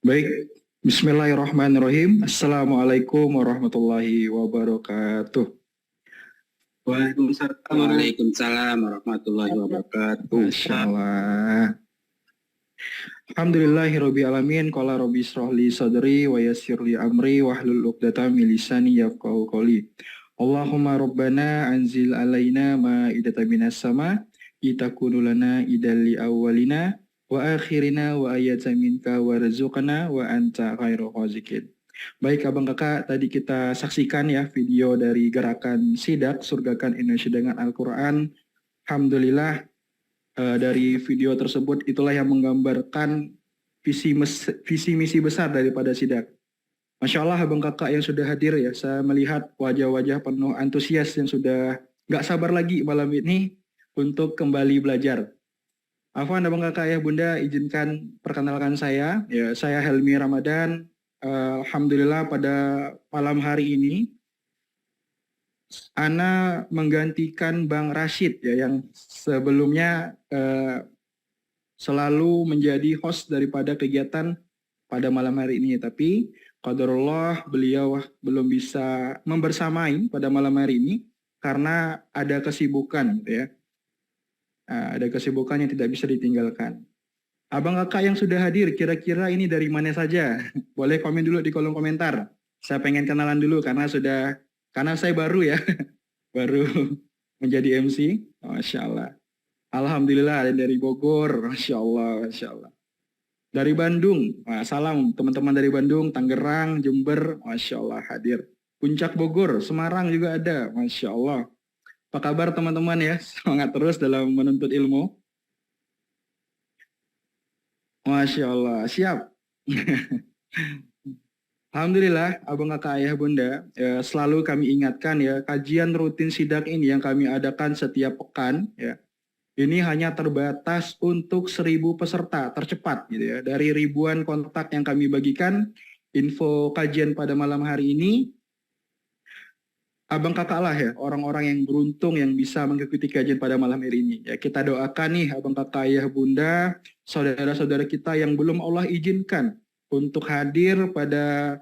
Baik, Bismillahirrahmanirrahim. Assalamualaikum warahmatullahi wabarakatuh. Waalaikumsalam warahmatullahi wabarakatuh. Masya Allah. Alhamdulillahirabbil alamin. Qala rabbi israh li sadri wa yassir li amri wahlul 'uqdatam min lisani yafqahu qawli. Allahumma rabbana anzil alaina ma'idatan minas sama itakunu lana idal li awwalina wa akhirina wa ayatan minka warzuqna wa anta khairul raziqin. Baik abang kakak, tadi kita saksikan ya video dari gerakan Sidak Surgakan Indonesia dengan Al-Quran. Alhamdulillah dari video tersebut itulah yang menggambarkan visi misi besar daripada Sidak. Masya Allah abang kakak yang sudah hadir ya, saya melihat wajah-wajah penuh antusias yang sudah gak sabar lagi malam ini untuk kembali belajar. Afwan abang kakak ya bunda, izinkan perkenalkan saya. Ya, saya Helmi Ramadan. Alhamdulillah pada malam hari ini Ana menggantikan Bang Rashid ya yang sebelumnya selalu menjadi host daripada kegiatan pada malam hari ini. Tapi qadarullah beliau belum bisa membersamai pada malam hari ini karena ada kesibukan gitu ya. Ada kesibukan yang tidak bisa ditinggalkan. Abang kakak yang sudah hadir, kira-kira ini dari mana saja? Boleh komen dulu di kolom komentar. Saya pengen kenalan dulu karena saya baru ya, baru menjadi MC. Masya Allah. Alhamdulillah ada dari Bogor, Masya Allah, Masya Allah. Dari Bandung, salam teman-teman dari Bandung, Tangerang, Jember, Masya Allah hadir. Puncak Bogor, Semarang juga ada, Masya Allah. Apa kabar teman-teman ya? Semangat terus dalam menuntut ilmu. Masya Allah, siap. Alhamdulillah, abang kakak ayah bunda, ya, selalu kami ingatkan ya, kajian rutin sidak ini yang kami adakan setiap pekan, ya, ini hanya terbatas untuk 1.000 peserta tercepat, gitu ya. Dari ribuan kontak yang kami bagikan, info kajian pada malam hari ini, abang kakak lah ya, orang-orang yang beruntung yang bisa mengikuti kajian pada malam hari ini. Ya, kita doakan nih abang kakak ayah bunda, saudara-saudara kita yang belum Allah izinkan untuk hadir pada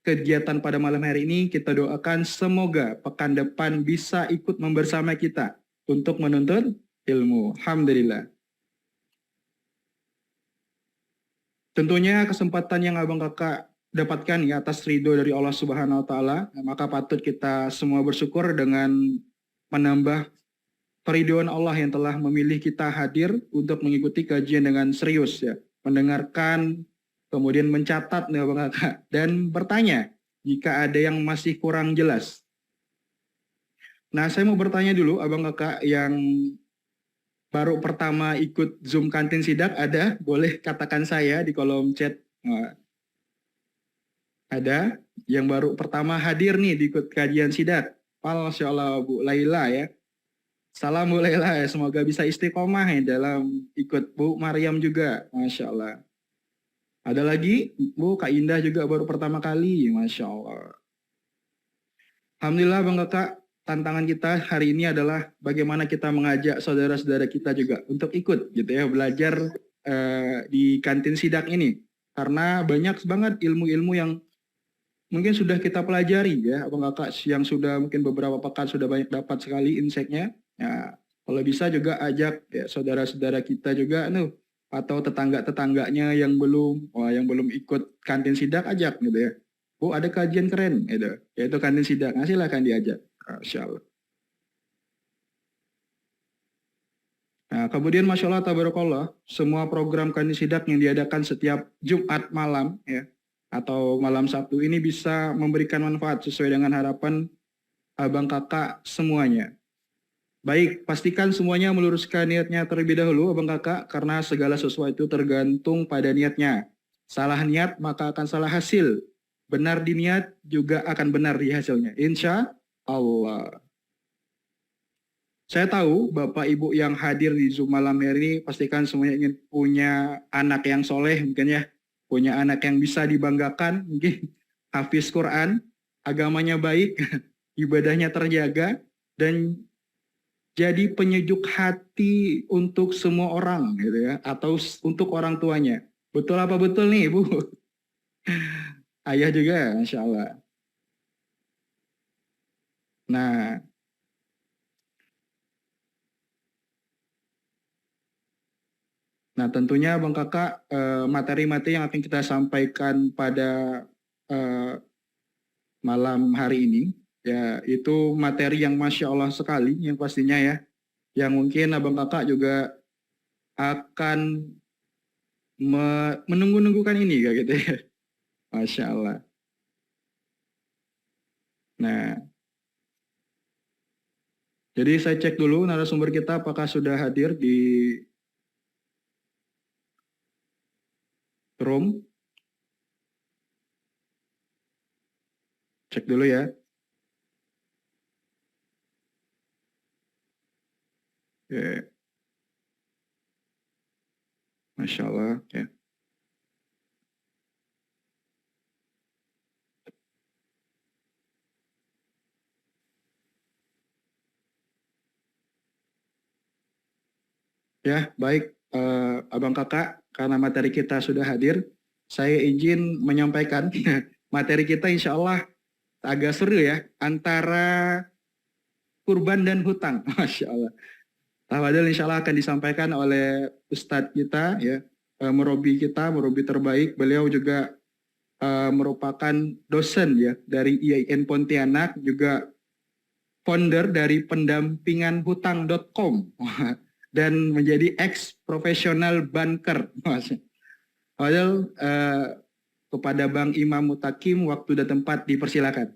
kegiatan pada malam hari ini, kita doakan semoga pekan depan bisa ikut membersama kita untuk menuntut ilmu. Alhamdulillah. Tentunya kesempatan yang abang kakak dapatkan ya atas ridho dari Allah Subhanahu wa taala, maka patut kita semua bersyukur dengan menambah keridhaan Allah yang telah memilih kita hadir untuk mengikuti kajian dengan serius ya, mendengarkan, kemudian mencatat nih abang kakak dan bertanya jika ada yang masih kurang jelas. Nah, saya mau bertanya dulu abang kakak yang baru pertama ikut Zoom kantin sidak, ada? Boleh katakan saya di kolom chat. Ada yang baru pertama hadir nih di ikut kajian sidak. Masya Allah Bu Laila ya. Salam Bu Laila ya, semoga bisa istiqomah ya dalam ikut. Bu Maryam juga, Masya Allah. Ada lagi Bu Kak Indah juga baru pertama kali, Masya Allah. Alhamdulillah Bang Kakak, tantangan kita hari ini adalah bagaimana kita mengajak saudara-saudara kita juga untuk ikut gitu ya, belajar di kantin sidak ini. Karena banyak banget ilmu-ilmu yang mungkin sudah kita pelajari ya, Abang Kakak yang sudah mungkin beberapa pekan sudah banyak dapat sekali insight-nya. Ya, kalau bisa juga ajak ya saudara-saudara kita juga atau tetangga-tetangganya yang belum ikut kantin sidak, ajak gitu ya. Bu ada kajian keren gitu, yaitu kantin sidak. Nah, silakan diajak. Masya Allah. Nah, kemudian Masya Allah tabarakallah, semua program kantin sidak yang diadakan setiap Jumat malam ya, atau malam Sabtu ini bisa memberikan manfaat sesuai dengan harapan abang kakak semuanya. Baik, pastikan semuanya meluruskan niatnya terlebih dahulu abang kakak, karena segala sesuatu tergantung pada niatnya. Salah niat maka akan salah hasil. Benar di niat juga akan benar di hasilnya. Insya Allah. Saya tahu Bapak Ibu yang hadir di Zoom malam hari ini pastikan semuanya ingin punya anak yang soleh mungkin ya. Punya anak yang bisa dibanggakan, mungkin hafiz Quran, agamanya baik, ibadahnya terjaga, dan jadi penyejuk hati untuk semua orang gitu ya, atau untuk orang tuanya. Betul apa betul nih Bu? Ayah juga, Masya Allah. Nah, tentunya Bang Kakak, materi-materi yang akan kita sampaikan pada eh, malam hari ini, ya itu materi yang Masya Allah sekali, yang pastinya ya, yang mungkin Abang Kakak juga akan menunggu-nunggukan ini, kayak gitu ya. Masya Allah. Nah, jadi saya cek dulu narasumber kita apakah sudah hadir di room. Cek dulu ya. Oke, Masya Allah. Ya. Ya, baik Abang Kakak, karena materi kita sudah hadir, saya izin menyampaikan materi kita insya Allah agak seru ya, antara kurban dan hutang. Masya Allah. Tafadhol insya Allah akan disampaikan oleh Ustadz kita, ya, Murobi kita, Murobi terbaik. Beliau juga merupakan dosen ya dari IAIN Pontianak, juga founder dari pendampinganhutang.com dan menjadi ex profesional banker. Padahal kepada Bang Imam Mutakim, waktu dan tempat dipersilakan.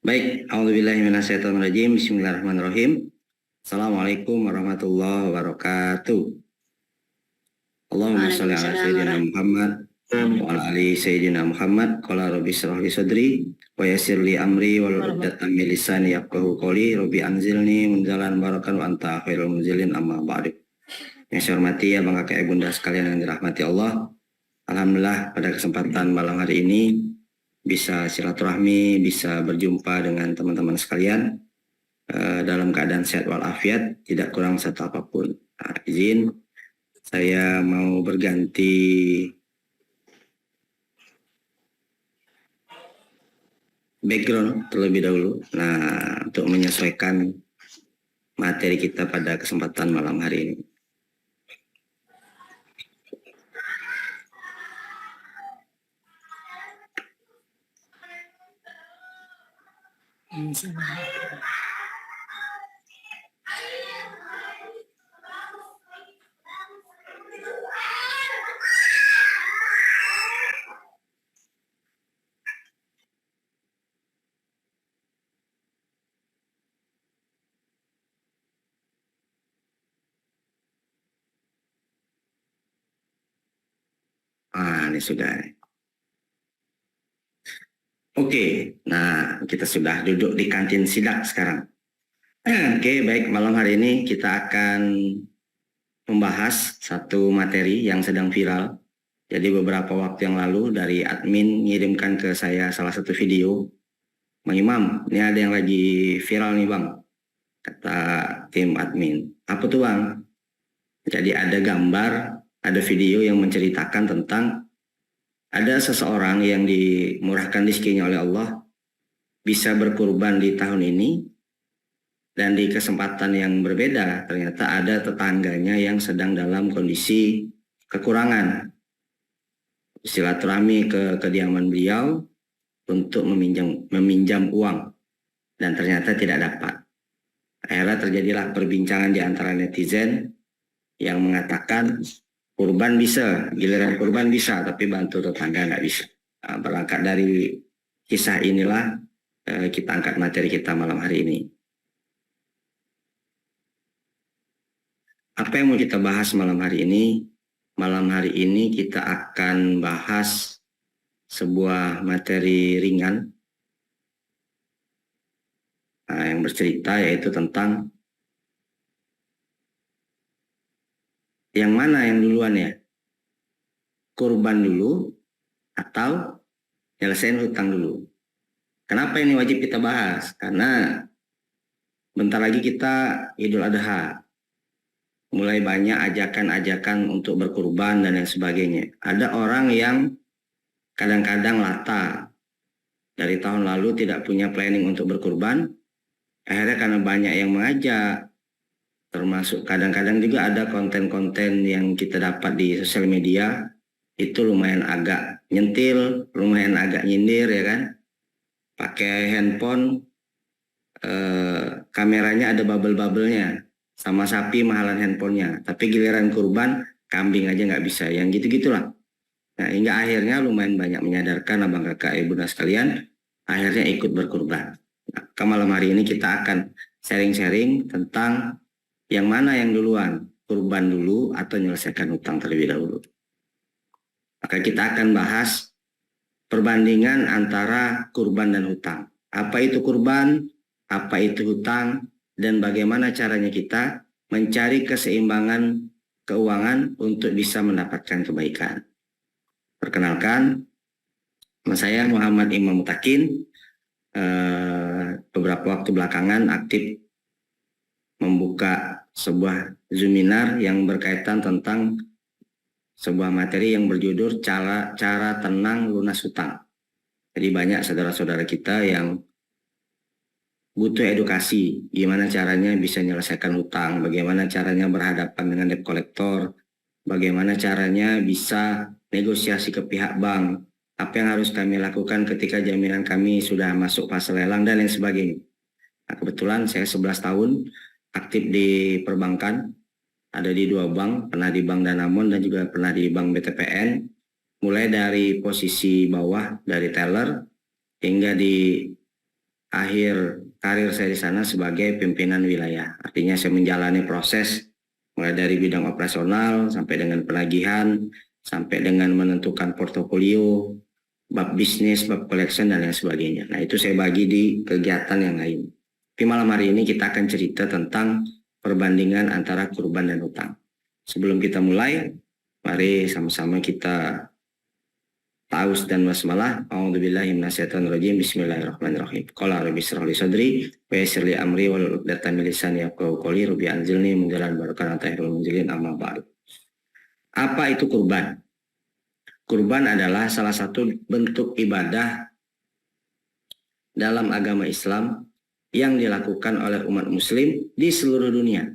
Baik, A'udzubillahiminasyaitonirrajim. Bismillahirrahmanirrahim. Assalamualaikum warahmatullahi wabarakatuh. Allahumma sholli ala sayyidina Muhammad wa ala ali sayyidina Muhammad. Qala rabbi shrah li sadri wa yassir li amri wal 'uqdatam min lisani yafqahu qawli. Rabbi anzilni munzalan barakan wa anta khairul munzilin, amma ba'du. Yang saya hormati abang kakak ibunda sekalian yang dirahmati Allah. Alhamdulillah pada kesempatan malam hari ini bisa silaturahmi, bisa berjumpa dengan teman-teman sekalian dalam keadaan sehat walafiat, tidak kurang satu apapun. Izin saya mau berganti background terlebih dahulu. Nah, untuk menyesuaikan materi kita pada kesempatan malam hari ini. Ini sudah. Oke, nah kita sudah duduk di kantin sidak sekarang. Oke, baik, malam hari ini kita akan membahas satu materi yang sedang viral. Jadi beberapa waktu yang lalu dari admin mengirimkan ke saya salah satu video. Bang Imam, ini ada yang lagi viral nih Bang, kata tim admin. Apa tuh Bang? Jadi ada gambar, ada video yang menceritakan tentang ada seseorang yang dimurahkan rezekinya oleh Allah, bisa berkurban di tahun ini, dan di kesempatan yang berbeda ternyata ada tetangganya yang sedang dalam kondisi kekurangan. Silaturahmi ke kediaman beliau untuk meminjam uang, dan ternyata tidak dapat. Akhirnya terjadilah perbincangan di antara netizen yang mengatakan kurban bisa, giliran kurban bisa, tapi bantu tetangga nggak bisa. Nah, berangkat dari kisah inilah kita angkat materi kita malam hari ini. Apa yang mau kita bahas malam hari ini? Malam hari ini kita akan bahas sebuah materi ringan yang bercerita, yaitu tentang yang mana yang duluan ya? Kurban dulu atau nyelesain hutang dulu? Kenapa ini wajib kita bahas? Karena bentar lagi kita Idul Adha. mulai banyak ajakan-ajakan untuk berkurban dan lain sebagainya. Ada orang yang kadang-kadang lata, dari tahun lalu tidak punya planning untuk berkurban, akhirnya karena banyak yang mengajak, termasuk kadang-kadang juga ada konten-konten yang kita dapat di sosial media, itu lumayan agak nyentil, lumayan agak nyindir ya kan, pakai handphone, kameranya ada bubble-bubblenya, sama sapi mahalan handphonenya, tapi giliran kurban kambing aja nggak bisa, yang gitu-gitulah. Nah, hingga akhirnya lumayan banyak menyadarkan abang kakak ibu dan sekalian, akhirnya ikut berkurban. Nah, ke malam hari ini kita akan sharing-sharing tentang yang mana yang duluan, kurban dulu atau menyelesaikan hutang terlebih dahulu. Maka kita akan bahas perbandingan antara kurban dan hutang. Apa itu kurban, apa itu hutang, dan bagaimana caranya kita mencari keseimbangan keuangan untuk bisa mendapatkan kebaikan. Perkenalkan, saya Muhammad Imam Mutakin. Beberapa waktu belakangan aktif membuka sebuah Zoominar yang berkaitan tentang sebuah materi yang berjudul cara tenang lunas hutang. Jadi banyak saudara-saudara kita yang butuh edukasi, gimana caranya bisa menyelesaikan hutang, bagaimana caranya berhadapan dengan debt collector, bagaimana caranya bisa negosiasi ke pihak bank, apa yang harus kami lakukan ketika jaminan kami sudah masuk fase lelang dan lain sebagainya. Nah, kebetulan saya 11 tahun aktif di perbankan, ada di 2 bank, pernah di Bank Danamon dan juga pernah di Bank BTPN, mulai dari posisi bawah dari teller hingga di akhir karir saya di sana sebagai pimpinan wilayah. Artinya saya menjalani proses mulai dari bidang operasional sampai dengan penagihan, sampai dengan menentukan portofolio, bab bisnis, bab collection dan lain sebagainya. Nah, itu saya bagi di kegiatan yang lain. Tapi malam hari ini kita akan cerita tentang perbandingan antara kurban dan hutang. Sebelum kita mulai, mari sama-sama kita ta'awuz dan basmalah. A'udzubillahi minasyaitonirrajim. Bismillahirrahmanirrahim. Qala rabbi shrah li sadri wa yassir li amri wahlul 'uqdatam min lisani yafqahu qawli. Rabbi anzilni munzalan barakan tahiral munzilin amma ba'du. Apa itu kurban? Kurban adalah salah satu bentuk ibadah dalam agama Islam yang dilakukan oleh umat muslim di seluruh dunia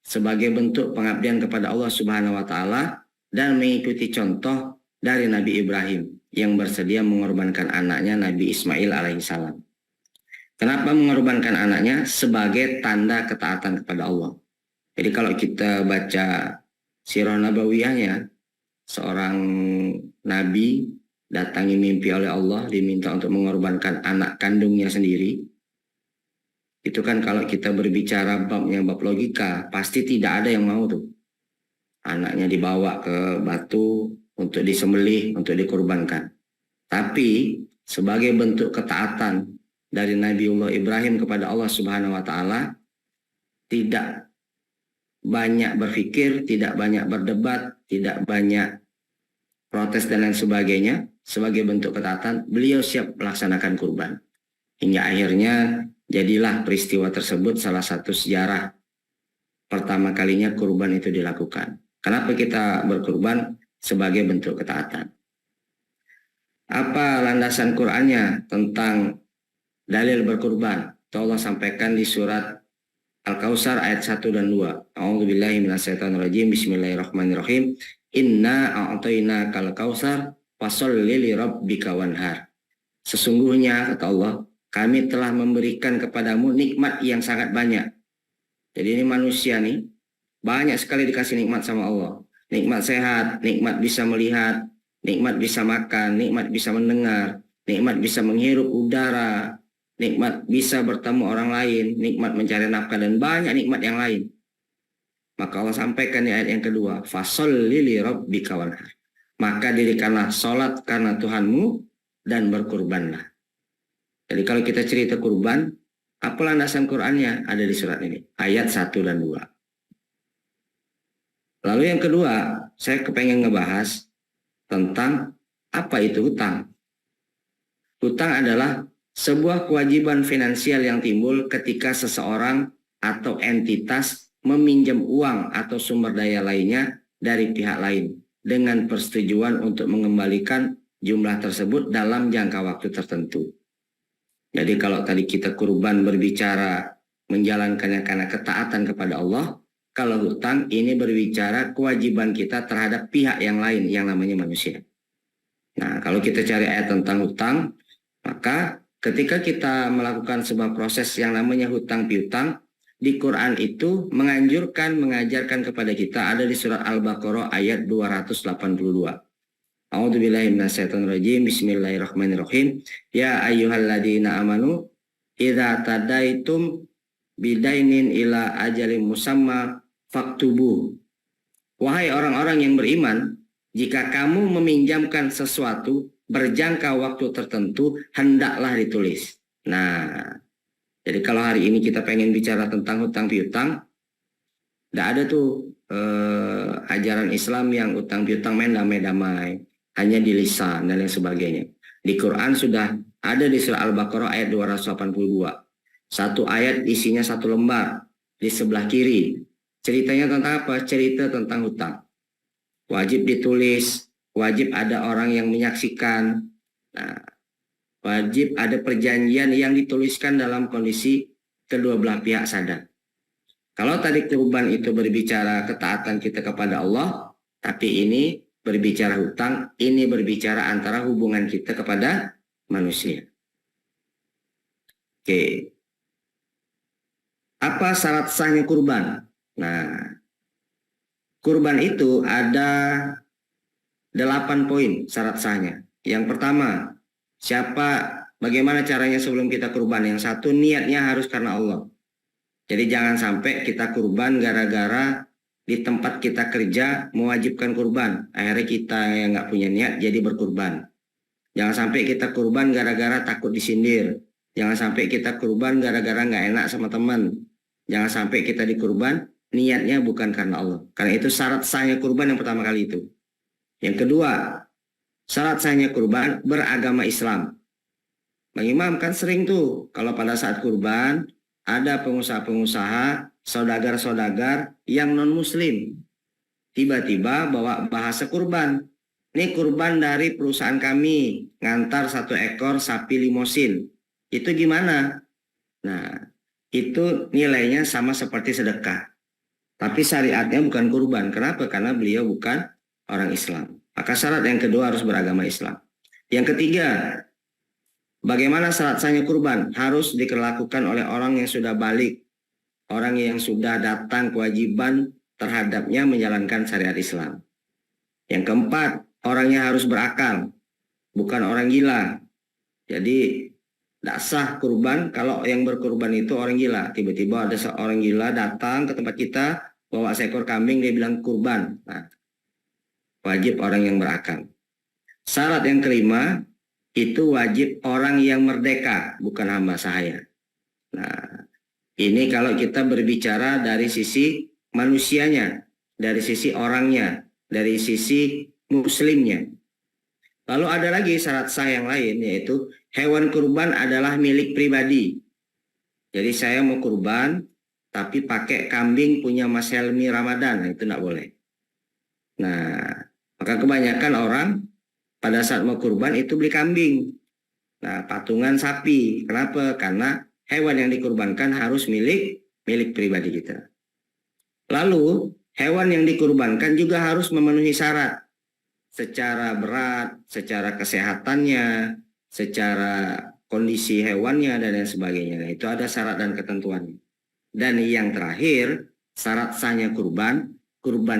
sebagai bentuk pengabdian kepada Allah Subhanahu wa taala dan mengikuti contoh dari Nabi Ibrahim yang bersedia mengorbankan anaknya Nabi Ismail alaihissalam. Kenapa mengorbankan anaknya? Sebagai tanda ketaatan kepada Allah. Jadi kalau kita baca sirah nabawiyahnya, seorang nabi datangi mimpi oleh Allah, diminta untuk mengorbankan anak kandungnya sendiri. Itu kan kalau kita berbicara bab logika, pasti tidak ada yang mau tuh. Anaknya dibawa ke batu untuk disembelih, untuk dikorbankan. Tapi sebagai bentuk ketaatan dari Nabiullah Ibrahim kepada Allah Subhanahu wa taala, tidak banyak berpikir, tidak banyak berdebat, tidak banyak protes dan lain sebagainya, sebagai bentuk ketaatan, beliau siap melaksanakan kurban. Hingga akhirnya jadilah peristiwa tersebut salah satu sejarah pertama kalinya kurban itu dilakukan. Kenapa kita berkurban? Sebagai bentuk ketaatan. Apa landasan Qur'annya tentang dalil berkurban? Allah sampaikan di surat Al-Kautsar ayat 1 dan 2. A'udzubillahi minasyaitonirrajim. Bismillahirrahmanirrahim. Inna a'tainakal kautsar fasholli li rabbika wanhar. Sesungguhnya kata Allah, kami telah memberikan kepadamu nikmat yang sangat banyak. Jadi ini manusia nih, banyak sekali dikasih nikmat sama Allah. Nikmat sehat, nikmat bisa melihat, nikmat bisa makan, nikmat bisa mendengar, nikmat bisa menghirup udara, nikmat bisa bertemu orang lain, nikmat mencari nafkah, dan banyak nikmat yang lain. Maka Allah sampaikan di ayat yang kedua, fasholli li rabbika wanhar. Maka dirikanlah sholat karena Tuhanmu dan berkurbanlah. Jadi kalau kita cerita kurban, apa landasan Qur'annya? Ada di surat ini, ayat 1 dan 2. Lalu yang kedua, saya kepengen ngebahas tentang apa itu hutang. Hutang adalah sebuah kewajiban finansial yang timbul ketika seseorang atau entitas meminjam uang atau sumber daya lainnya dari pihak lain dengan persetujuan untuk mengembalikan jumlah tersebut dalam jangka waktu tertentu. Jadi kalau tadi kita kurban berbicara menjalankannya karena ketaatan kepada Allah, kalau hutang ini berbicara kewajiban kita terhadap pihak yang lain yang namanya manusia. Nah, kalau kita cari ayat tentang hutang, maka ketika kita melakukan sebuah proses yang namanya hutang piutang, di Quran itu menganjurkan, mengajarkan kepada kita ada di surat Al-Baqarah ayat 282. A'udzubillahi minasyaitonirrajim. Bismillahirrahmanirrahim. Ya ayyuhalladzina amanu idza tadaitum bidainin ila ajalin musamma faktubu. Wahai orang-orang yang beriman, jika kamu meminjamkan sesuatu berjangka waktu tertentu, hendaklah ditulis. Nah, jadi kalau hari ini kita pengen bicara tentang hutang piutang, tidak ada tuh ajaran Islam yang hutang piutang main damai-damai, hanya di lisan dan lain sebagainya. Di Quran sudah ada di surah Al-Baqarah ayat 282. Satu ayat isinya satu lembar di sebelah kiri. Ceritanya tentang apa? Cerita tentang hutang. Wajib ditulis, wajib ada orang yang menyaksikan. Nah, wajib ada perjanjian yang dituliskan dalam kondisi kedua belah pihak sadar. Kalau tadi kurban itu berbicara ketaatan kita kepada Allah, tapi ini berbicara hutang, ini berbicara antara hubungan kita kepada manusia. Oke. Apa syarat sahnya kurban? Nah, kurban itu ada 8 poin syarat sahnya. Yang pertama, bagaimana caranya sebelum kita kurban? Yang satu, niatnya harus karena Allah. Jadi jangan sampai kita kurban gara-gara di tempat kita kerja mewajibkan kurban. Akhirnya kita yang nggak punya niat jadi berkurban. Jangan sampai kita kurban gara-gara takut disindir. Jangan sampai kita kurban gara-gara nggak enak sama teman. Jangan sampai kita dikurban niatnya bukan karena Allah. Karena itu syarat sahnya kurban yang pertama kali itu. Yang kedua, syarat sahnya kurban beragama Islam. Bang Imam kan sering tuh kalau pada saat kurban ada pengusaha-pengusaha, saudagar-saudagar yang non-muslim. Tiba-tiba bawa bahasa kurban. Ini kurban dari perusahaan kami, ngantar 1 ekor sapi limosin. Itu gimana? Nah, itu nilainya sama seperti sedekah. Tapi syariatnya bukan kurban. Kenapa? Karena beliau bukan orang Islam. Maka syarat yang kedua harus beragama Islam. Yang ketiga, bagaimana syarat sahnya kurban? Harus dilakukan oleh orang yang sudah balik. Orang yang sudah datang kewajiban terhadapnya menjalankan syariat Islam. Yang keempat, orangnya harus berakal. Bukan orang gila. Jadi, tidak sah kurban kalau yang berkurban itu orang gila. Tiba-tiba ada seorang gila datang ke tempat kita, bawa seekor kambing, dia bilang kurban. Nah, wajib orang yang berakal. Syarat yang kelima, itu wajib orang yang merdeka, bukan hamba sahaya. Nah, ini kalau kita berbicara dari sisi manusianya, dari sisi orangnya, dari sisi muslimnya. Lalu ada lagi syarat sah yang lain, yaitu hewan kurban adalah milik pribadi. Jadi saya mau kurban, tapi pakai kambing punya Mas Helmi Ramadan, nah, itu tidak boleh. Nah, maka kebanyakan orang pada saat mau kurban itu beli kambing. Nah, patungan sapi. Kenapa? Karena hewan yang dikurbankan harus milik pribadi kita. Lalu, hewan yang dikurbankan juga harus memenuhi syarat. Secara berat, secara kesehatannya, secara kondisi hewannya, dan lain sebagainya. Nah, itu ada syarat dan ketentuannya. Dan yang terakhir, syarat sahnya kurban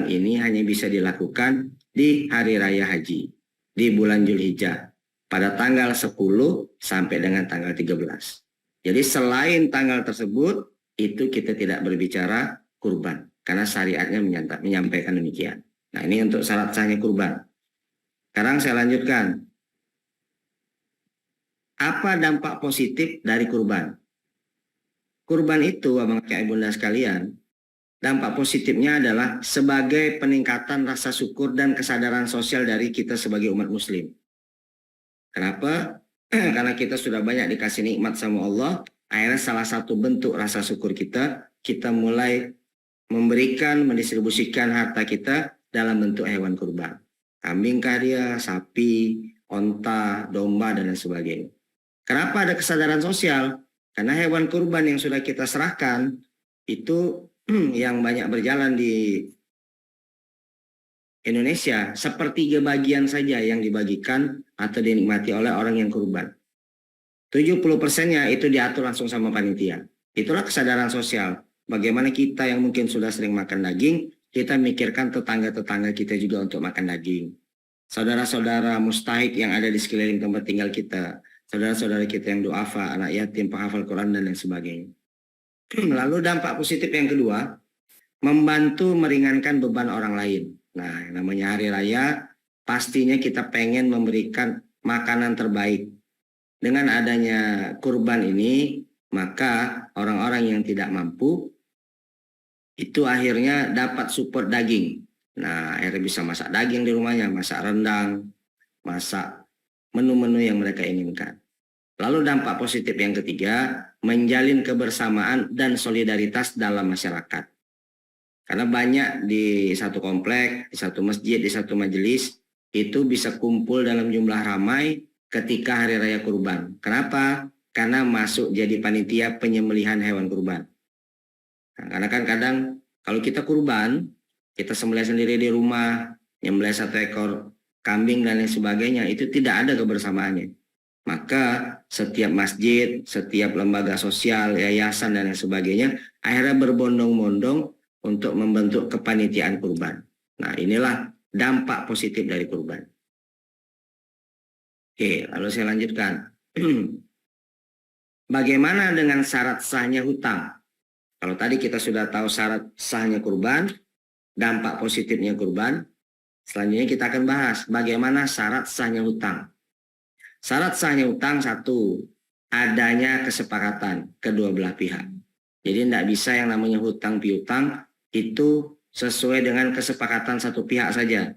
ini hanya bisa dilakukan di hari raya haji. Di bulan Zulhijjah pada tanggal 10 sampai dengan tanggal 13. Jadi selain tanggal tersebut itu kita tidak berbicara kurban karena syariatnya menyampaikan demikian. Nah, ini untuk syarat sahnya kurban. Sekarang saya lanjutkan. Apa dampak positif dari kurban? Kurban itu, Abang Kakak Bunda sekalian, dampak positifnya adalah sebagai peningkatan rasa syukur dan kesadaran sosial dari kita sebagai umat muslim. Kenapa? Karena kita sudah banyak dikasih nikmat sama Allah, akhirnya salah satu bentuk rasa syukur kita mulai memberikan, mendistribusikan harta kita dalam bentuk hewan kurban. Kambing kah dia, sapi, onta, domba, dan lain sebagainya. Kenapa ada kesadaran sosial? Karena hewan kurban yang sudah kita serahkan itu yang banyak berjalan di Indonesia, sepertiga bagian saja yang dibagikan atau dinikmati oleh orang yang kurban. 70%-nya itu diatur langsung sama panitia. Itulah kesadaran sosial. Bagaimana kita yang mungkin sudah sering makan daging, kita mikirkan tetangga-tetangga kita juga untuk makan daging. Saudara-saudara mustahik yang ada di sekeliling tempat tinggal kita, saudara-saudara kita yang duafa, anak yatim, penghafal Quran, dan lain sebagainya. Lalu dampak positif yang kedua, membantu meringankan beban orang lain. Nah, yang namanya hari raya, pastinya kita pengen memberikan makanan terbaik. Dengan adanya kurban ini, maka orang-orang yang tidak mampu, itu akhirnya dapat support daging. Nah, akhirnya bisa masak daging di rumahnya, masak rendang, masak menu-menu yang mereka inginkan. Lalu dampak positif yang ketiga, menjalin kebersamaan dan solidaritas dalam masyarakat. Karena banyak di satu komplek, di satu masjid, di satu majelis, itu bisa kumpul dalam jumlah ramai ketika hari raya kurban. Kenapa? Karena masuk jadi panitia penyembelihan hewan kurban. Nah, karena kan kadang kalau kita kurban, kita sembelih sendiri di rumah, nyembelih 1 ekor kambing dan lain sebagainya, itu tidak ada kebersamaannya. Maka setiap masjid, setiap lembaga sosial, yayasan dan lain sebagainya, akhirnya berbondong-bondong untuk membentuk kepanitiaan kurban. Nah, inilah dampak positif dari kurban. Oke, lalu saya lanjutkan. Bagaimana dengan syarat sahnya hutang? Kalau tadi kita sudah tahu syarat sahnya kurban, dampak positifnya kurban, selanjutnya kita akan bahas bagaimana syarat sahnya hutang. Syarat sahnya hutang, satu, adanya kesepakatan kedua belah pihak. Jadi tidak bisa yang namanya hutang piutang itu sesuai dengan kesepakatan satu pihak saja.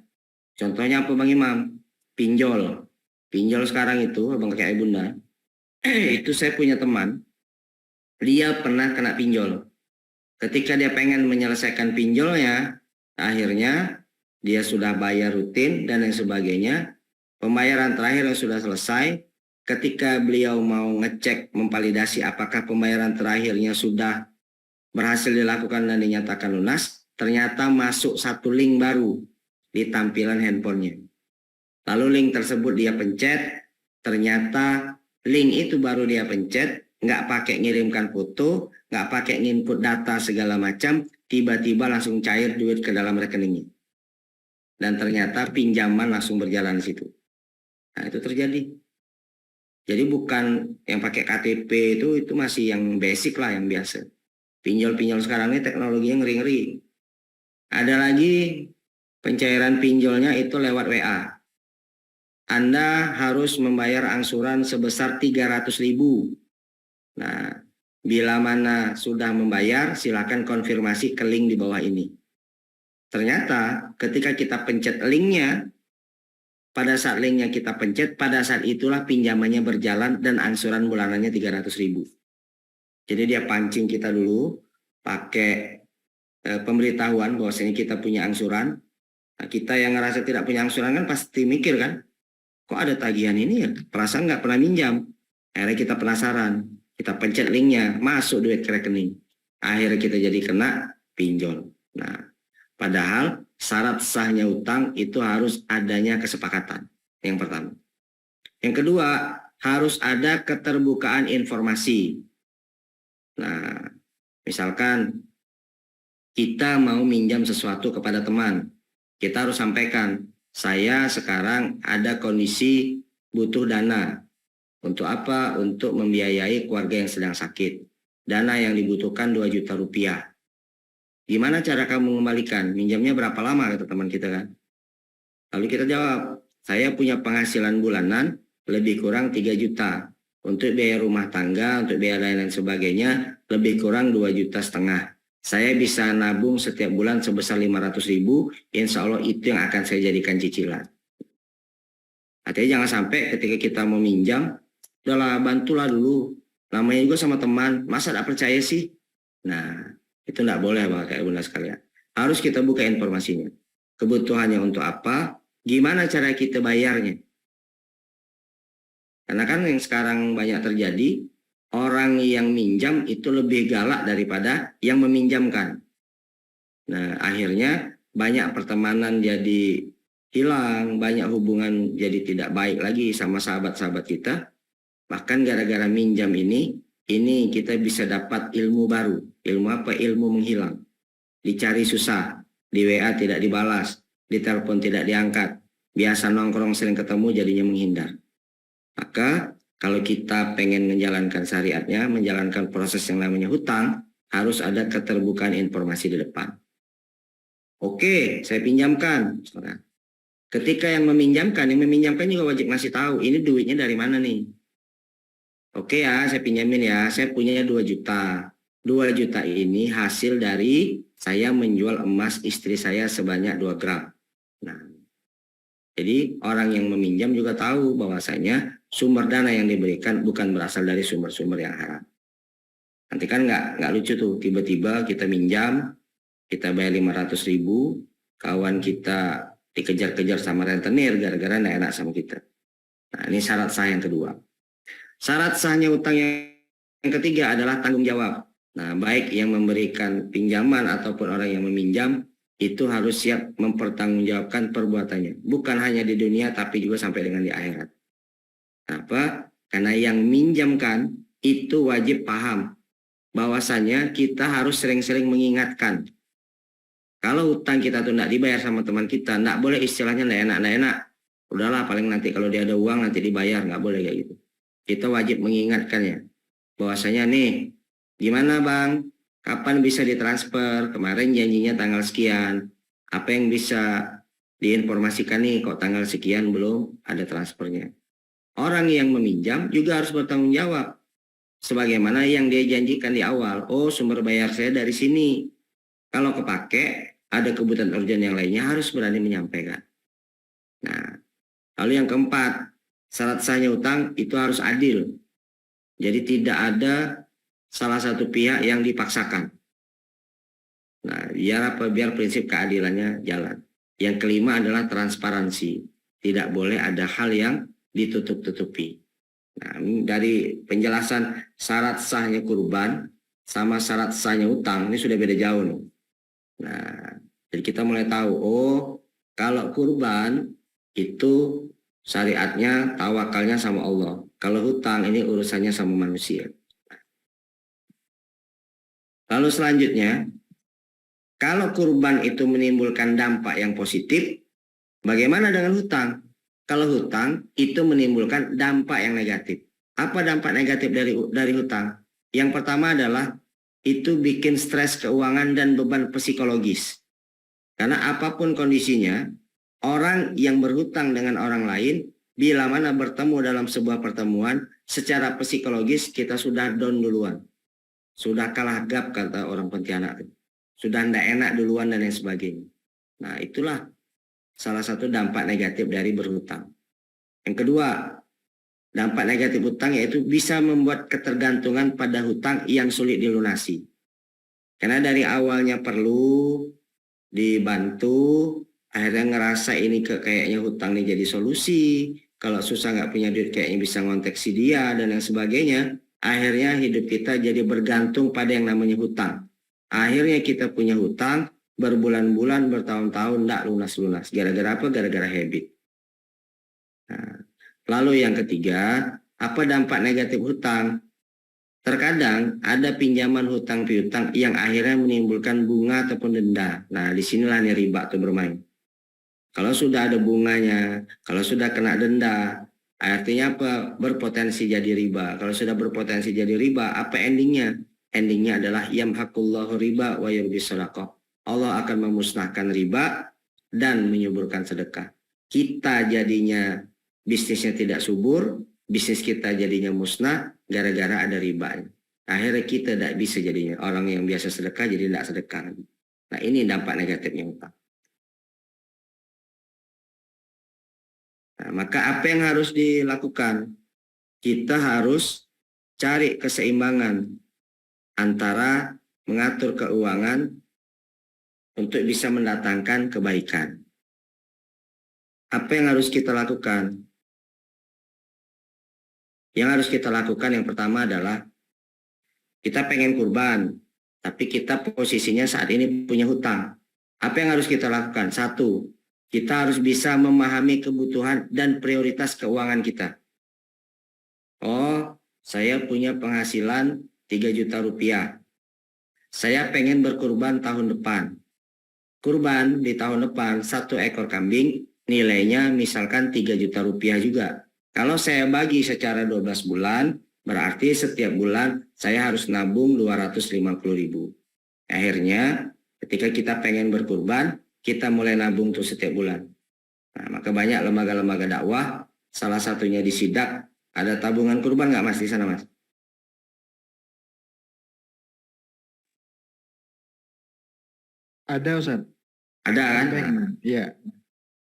Contohnya apa Bang Imam? Pinjol. Pinjol sekarang itu, Abang Kakek Bunda, itu saya punya teman, dia pernah kena pinjol. Ketika dia pengen menyelesaikan pinjolnya, akhirnya dia sudah bayar rutin dan lain sebagainya. Pembayaran terakhir yang sudah selesai, ketika beliau mau ngecek, memvalidasi apakah pembayaran terakhirnya sudah berhasil dilakukan dan dinyatakan lunas, ternyata masuk satu link baru di tampilan handphonenya. Lalu link tersebut dia pencet, ternyata link itu baru dia pencet, nggak pakai ngirimkan foto, nggak pakai nginput data segala macam, tiba-tiba langsung cair duit ke dalam rekeningnya. Dan ternyata pinjaman langsung berjalan di situ. Nah, itu terjadi. Jadi bukan yang pakai KTP itu masih yang basic lah, yang biasa. Pinjol-pinjol sekarang ini teknologinya ngeri-ngeri. Ada lagi pencairan pinjolnya itu lewat WA. Anda harus membayar angsuran sebesar 300.000. Nah, bila mana sudah membayar, silakan konfirmasi ke link di bawah ini. Ternyata ketika kita pencet linknya, pada saat linknya kita pencet, pada saat itulah pinjamannya berjalan dan angsuran bulanannya 300.000. Jadi dia pancing kita dulu, pakai pemberitahuan bahwasanya kita punya angsuran. Nah, kita yang ngerasa tidak punya angsuran kan pasti mikir kan, kok ada tagihan ini ya? Perasaan nggak pernah minjam. Akhirnya kita penasaran. Kita pencet linknya, masuk duit ke rekening. Akhirnya kita jadi kena pinjol. Nah, padahal syarat sahnya utang itu harus adanya kesepakatan. Yang pertama. Yang kedua, harus ada keterbukaan informasi. Nah, misalkan kita mau minjam sesuatu kepada teman. Kita harus sampaikan, saya sekarang ada kondisi butuh dana. Untuk apa? Untuk membiayai keluarga yang sedang sakit. Dana yang dibutuhkan 2 juta rupiah. Gimana cara kamu mengembalikan? Minjamnya berapa lama? Kata teman kita kan. Lalu kita jawab, saya punya penghasilan bulanan lebih kurang 3 juta. Untuk biaya rumah tangga, untuk biaya lain-lain sebagainya, lebih kurang 2,5 juta. Saya bisa nabung setiap bulan sebesar 500.000, insya Allah itu yang akan saya jadikan cicilan. Artinya jangan sampai ketika kita mau minjam, udahlah bantulah dulu. Namanya juga sama teman, masa tak percaya sih? Nah, Itu tidak boleh Bapak Ibu sekalian. Harus kita buka informasinya. Kebutuhannya untuk apa? Gimana cara kita bayarnya? Karena kan yang sekarang banyak terjadi, orang yang minjam itu lebih galak daripada yang meminjamkan. Nah, akhirnya banyak pertemanan jadi hilang, banyak hubungan jadi tidak baik lagi sama sahabat-sahabat kita. Bahkan gara-gara minjam ini kita bisa dapat ilmu baru. Ilmu apa? Ilmu menghilang. Dicari susah, di WA tidak dibalas, di telepon tidak diangkat. Biasa nongkrong sering ketemu jadinya menghindar. Maka kalau kita pengen menjalankan syariatnya, menjalankan proses yang namanya hutang, harus ada keterbukaan informasi di depan. Oke, saya pinjamkan. Ketika yang meminjamkan juga wajib ngasih tahu, ini duitnya dari mana nih? Oke ya, saya pinjamin ya, saya punya 2 juta. 2 juta ini hasil dari saya menjual emas istri saya sebanyak 2 gram. Nah, jadi orang yang meminjam juga tahu bahwasanya sumber dana yang diberikan bukan berasal dari sumber-sumber yang haram. Nanti kan nggak lucu tuh, tiba-tiba kita minjam, kita bayar 500.000, kawan kita dikejar-kejar sama rentenir gara-gara nggak enak sama kita. Nah, ini syarat sah yang kedua. Syarat sahnya utang yang ketiga adalah tanggung jawab. Nah, baik yang memberikan pinjaman ataupun orang yang meminjam, itu harus siap mempertanggungjawabkan perbuatannya. Bukan hanya di dunia, tapi juga sampai dengan di akhirat. Kenapa? Karena yang minjamkan itu wajib paham bahwasanya kita harus sering-sering mengingatkan. Kalau hutang kita tuh tidak dibayar sama teman kita, tidak boleh istilahnya tidak enak. Udahlah, paling nanti kalau dia ada uang nanti dibayar, nggak boleh kayak gitu. Kita wajib mengingatkannya bahwasanya nih, gimana bang, kapan bisa ditransfer, kemarin janjinya tanggal sekian, apa yang bisa diinformasikan nih kok tanggal sekian belum ada transfernya. Orang yang meminjam juga harus bertanggung jawab sebagaimana yang dia janjikan di awal. Oh, sumber bayar saya dari sini, kalau kepake ada kebutuhan urgent yang lainnya harus berani menyampaikan. Nah, lalu yang keempat, syarat sahnya utang itu harus adil. Jadi tidak ada salah satu pihak yang dipaksakan. Nah, biar prinsip keadilannya jalan. Yang kelima adalah transparansi. Tidak boleh ada hal yang ditutup-tutupi. Nah, dari penjelasan syarat sahnya kurban sama syarat sahnya utang ini sudah beda jauh nih. Nah, jadi kita mulai tahu, oh, kalau kurban itu syariatnya tawakalnya sama Allah. Kalau hutang ini urusannya sama manusia. Lalu selanjutnya, kalau kurban itu menimbulkan dampak yang positif, bagaimana dengan hutang? Kalau hutang itu menimbulkan dampak yang negatif. Apa dampak negatif dari hutang? Yang pertama adalah itu bikin stres keuangan dan beban psikologis. Karena apapun kondisinya, orang yang berhutang dengan orang lain, bila mana bertemu dalam sebuah pertemuan, secara psikologis kita sudah down duluan. Sudah kalah gap kata orang Pontianak. Sudah tidak enak duluan dan lain sebagainya. Nah, itulah salah satu dampak negatif dari berhutang. Yang kedua, dampak negatif hutang yaitu bisa membuat ketergantungan pada hutang yang sulit dilunasi. Karena dari awalnya perlu dibantu, akhirnya ngerasa ini kayaknya hutang ini jadi solusi. Kalau susah nggak punya duit kayaknya bisa ngontek si dia dan yang sebagainya. Akhirnya hidup kita jadi bergantung pada yang namanya hutang. Akhirnya kita punya hutang berbulan-bulan, bertahun-tahun tidak lunas-lunas. Gara-gara apa? Gara-gara habit. Nah, lalu yang ketiga, apa dampak negatif hutang? Terkadang ada pinjaman hutang piutang yang akhirnya menimbulkan bunga ataupun denda. Nah, disinilah nih riba tuh bermain. Kalau sudah ada bunganya, kalau sudah kena denda, artinya apa? Berpotensi jadi riba. Kalau sudah berpotensi jadi riba, apa endingnya? Endingnya adalah yamhaqullahu riba wa yurbis shadaqah. Allah akan memusnahkan riba dan menyuburkan sedekah. Kita jadinya bisnisnya tidak subur, bisnis kita jadinya musnah gara-gara ada ribanya. Akhirnya kita tidak bisa jadinya. Orang yang biasa sedekah jadi tidak sedekah. Nah, ini dampak negatifnya hutang. Nah, maka apa yang harus dilakukan? Kita harus cari keseimbangan antara mengatur keuangan untuk bisa mendatangkan kebaikan. Apa yang harus kita lakukan? Yang harus kita lakukan yang pertama adalah kita pengen kurban, tapi kita posisinya saat ini punya hutang. Apa yang harus kita lakukan? Satu, kita harus bisa memahami kebutuhan dan prioritas keuangan kita. Oh, saya punya penghasilan 3 juta rupiah. Saya pengen berkurban tahun depan. Kurban di tahun depan 1 ekor kambing nilainya misalkan 3 juta rupiah juga. Kalau saya bagi secara 12 bulan, berarti setiap bulan saya harus nabung 250.000. Akhirnya ketika kita pengen berkurban, kita mulai nabung tuh setiap bulan. Nah, maka banyak lembaga-lembaga dakwah, salah satunya di Sidak, ada tabungan kurban nggak Mas di sana Mas? Ada Ustaz. Ada kan? Iya.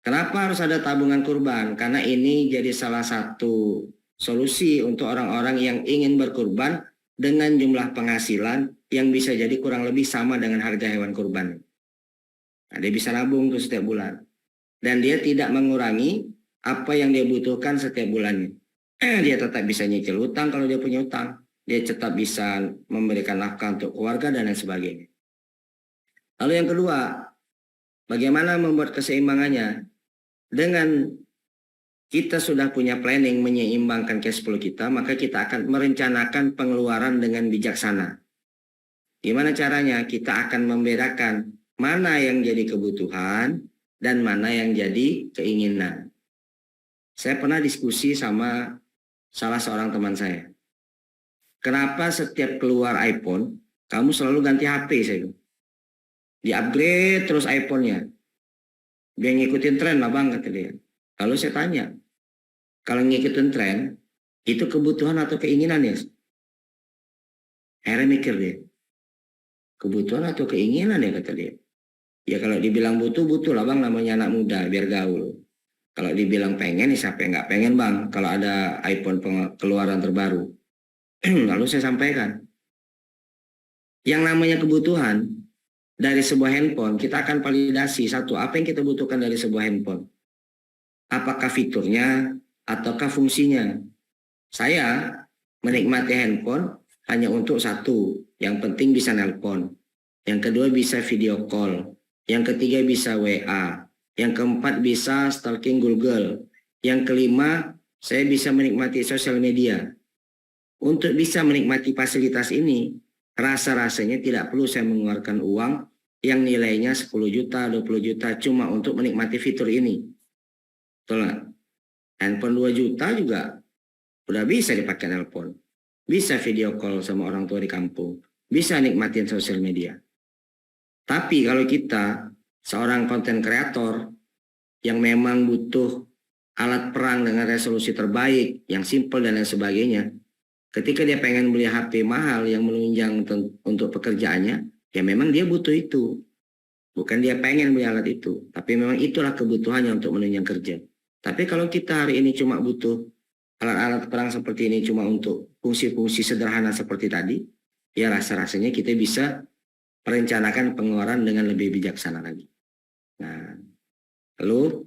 Kenapa harus ada tabungan kurban? Karena ini jadi salah satu solusi untuk orang-orang yang ingin berkurban dengan jumlah penghasilan yang bisa jadi kurang lebih sama dengan harga hewan kurban. Nah, dia bisa nabung tuh setiap bulan. Dan dia tidak mengurangi apa yang dia butuhkan setiap bulannya. Dia tetap bisa nyicil hutang kalau dia punya hutang. Dia tetap bisa memberikan nafkah untuk keluarga dan lain sebagainya. Lalu yang kedua, bagaimana membuat keseimbangannya? Dengan kita sudah punya planning menyeimbangkan cash flow kita, maka kita akan merencanakan pengeluaran dengan bijaksana. Gimana caranya? Kita akan membedakan mana yang jadi kebutuhan dan mana yang jadi keinginan. Saya pernah diskusi sama salah seorang teman saya. Kenapa setiap keluar iPhone, kamu selalu ganti HP? Saya bilang. Di-upgrade terus iPhone-nya. Biar ngikutin tren lah bang, kata dia. Lalu saya tanya, kalau ngikutin tren, itu kebutuhan atau keinginan ya? Akhirnya mikir dia, kebutuhan atau keinginan ya kata dia. Ya kalau dibilang butuh lah bang, namanya anak muda, biar gaul. Kalau dibilang pengen, ya siapa yang nggak pengen bang, kalau ada iPhone keluaran terbaru. Lalu saya sampaikan, yang namanya kebutuhan, dari sebuah handphone, kita akan validasi satu, apa yang kita butuhkan dari sebuah handphone. Apakah fiturnya, ataukah fungsinya. Saya menikmati handphone hanya untuk satu, yang penting bisa nelpon. Yang kedua bisa video call. Yang ketiga bisa WA. Yang keempat bisa stalking Google. Yang kelima, saya bisa menikmati sosial media. Untuk bisa menikmati fasilitas ini, rasa-rasanya tidak perlu saya mengeluarkan uang yang nilainya 10 juta, 20 juta cuma untuk menikmati fitur ini. Betul nggak? Handphone 2 juta juga udah bisa dipakai nelpon. Bisa video call sama orang tua di kampung. Bisa nikmatin sosial media. Tapi kalau kita seorang konten kreator yang memang butuh alat perang dengan resolusi terbaik, yang simple dan lain sebagainya, ketika dia pengen beli HP mahal yang menunjang untuk pekerjaannya, ya memang dia butuh itu. Bukan dia pengen beli alat itu, tapi memang itulah kebutuhannya untuk menunjang kerja. Tapi kalau kita hari ini cuma butuh alat-alat perang seperti ini cuma untuk fungsi-fungsi sederhana seperti tadi, ya rasa-rasanya kita bisa merencanakan pengeluaran dengan lebih bijaksana lagi. Nah, lalu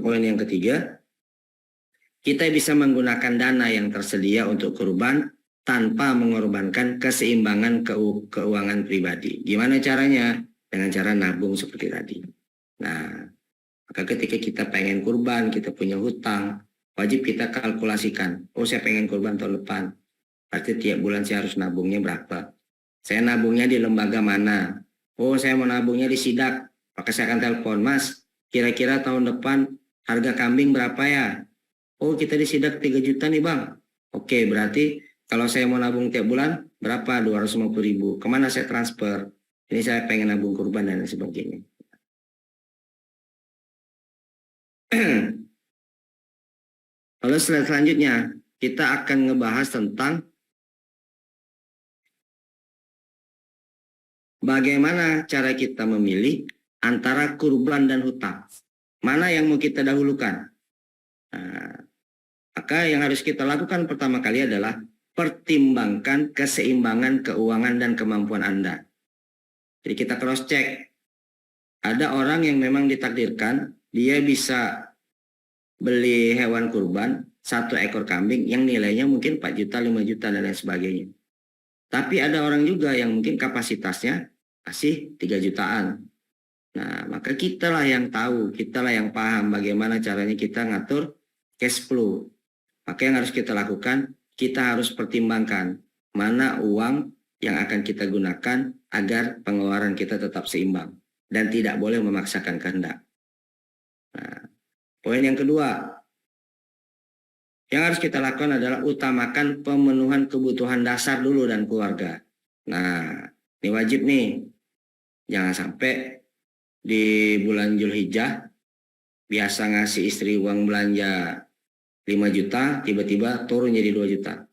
poin yang ketiga, kita bisa menggunakan dana yang tersedia untuk kurban tanpa mengorbankan keseimbangan keuangan pribadi. Gimana caranya? Dengan cara nabung seperti tadi. Nah, maka ketika kita pengen kurban, kita punya hutang, wajib kita kalkulasikan. Oh, saya pengen kurban tahun depan. Berarti tiap bulan saya harus nabungnya berapa? Saya nabungnya di lembaga mana? Oh, saya mau nabungnya di Sidak. Maka saya akan telepon, Mas, kira-kira tahun depan harga kambing berapa ya? Oh, kita di Sidak 3 juta nih bang. Oke, berarti kalau saya mau nabung tiap bulan, berapa? 250.000. Kemana saya transfer? Ini saya pengen nabung kurban dan sebagainya. Lalu selanjutnya, kita akan ngebahas tentang bagaimana cara kita memilih antara kurban dan hutang. Mana yang mau kita dahulukan? Nah, maka yang harus kita lakukan pertama kali adalah pertimbangkan keseimbangan keuangan dan kemampuan Anda. Jadi kita cross check. Ada orang yang memang ditakdirkan dia bisa beli hewan kurban 1 ekor kambing yang nilainya mungkin 4 juta, 5 juta dan lain sebagainya. Tapi ada orang juga yang mungkin kapasitasnya masih 3 jutaan. Nah, maka kitalah yang tahu, kitalah yang paham bagaimana caranya kita ngatur cash flow. Maka yang harus kita lakukan, kita harus pertimbangkan mana uang yang akan kita gunakan agar pengeluaran kita tetap seimbang dan tidak boleh memaksakan kehendak. Nah, poin yang kedua, yang harus kita lakukan adalah utamakan pemenuhan kebutuhan dasar dulu dan keluarga. Nah, ini wajib nih. Jangan sampai di bulan Zulhijjah biasa ngasih istri uang belanja 5 juta, tiba-tiba turun jadi 2 juta.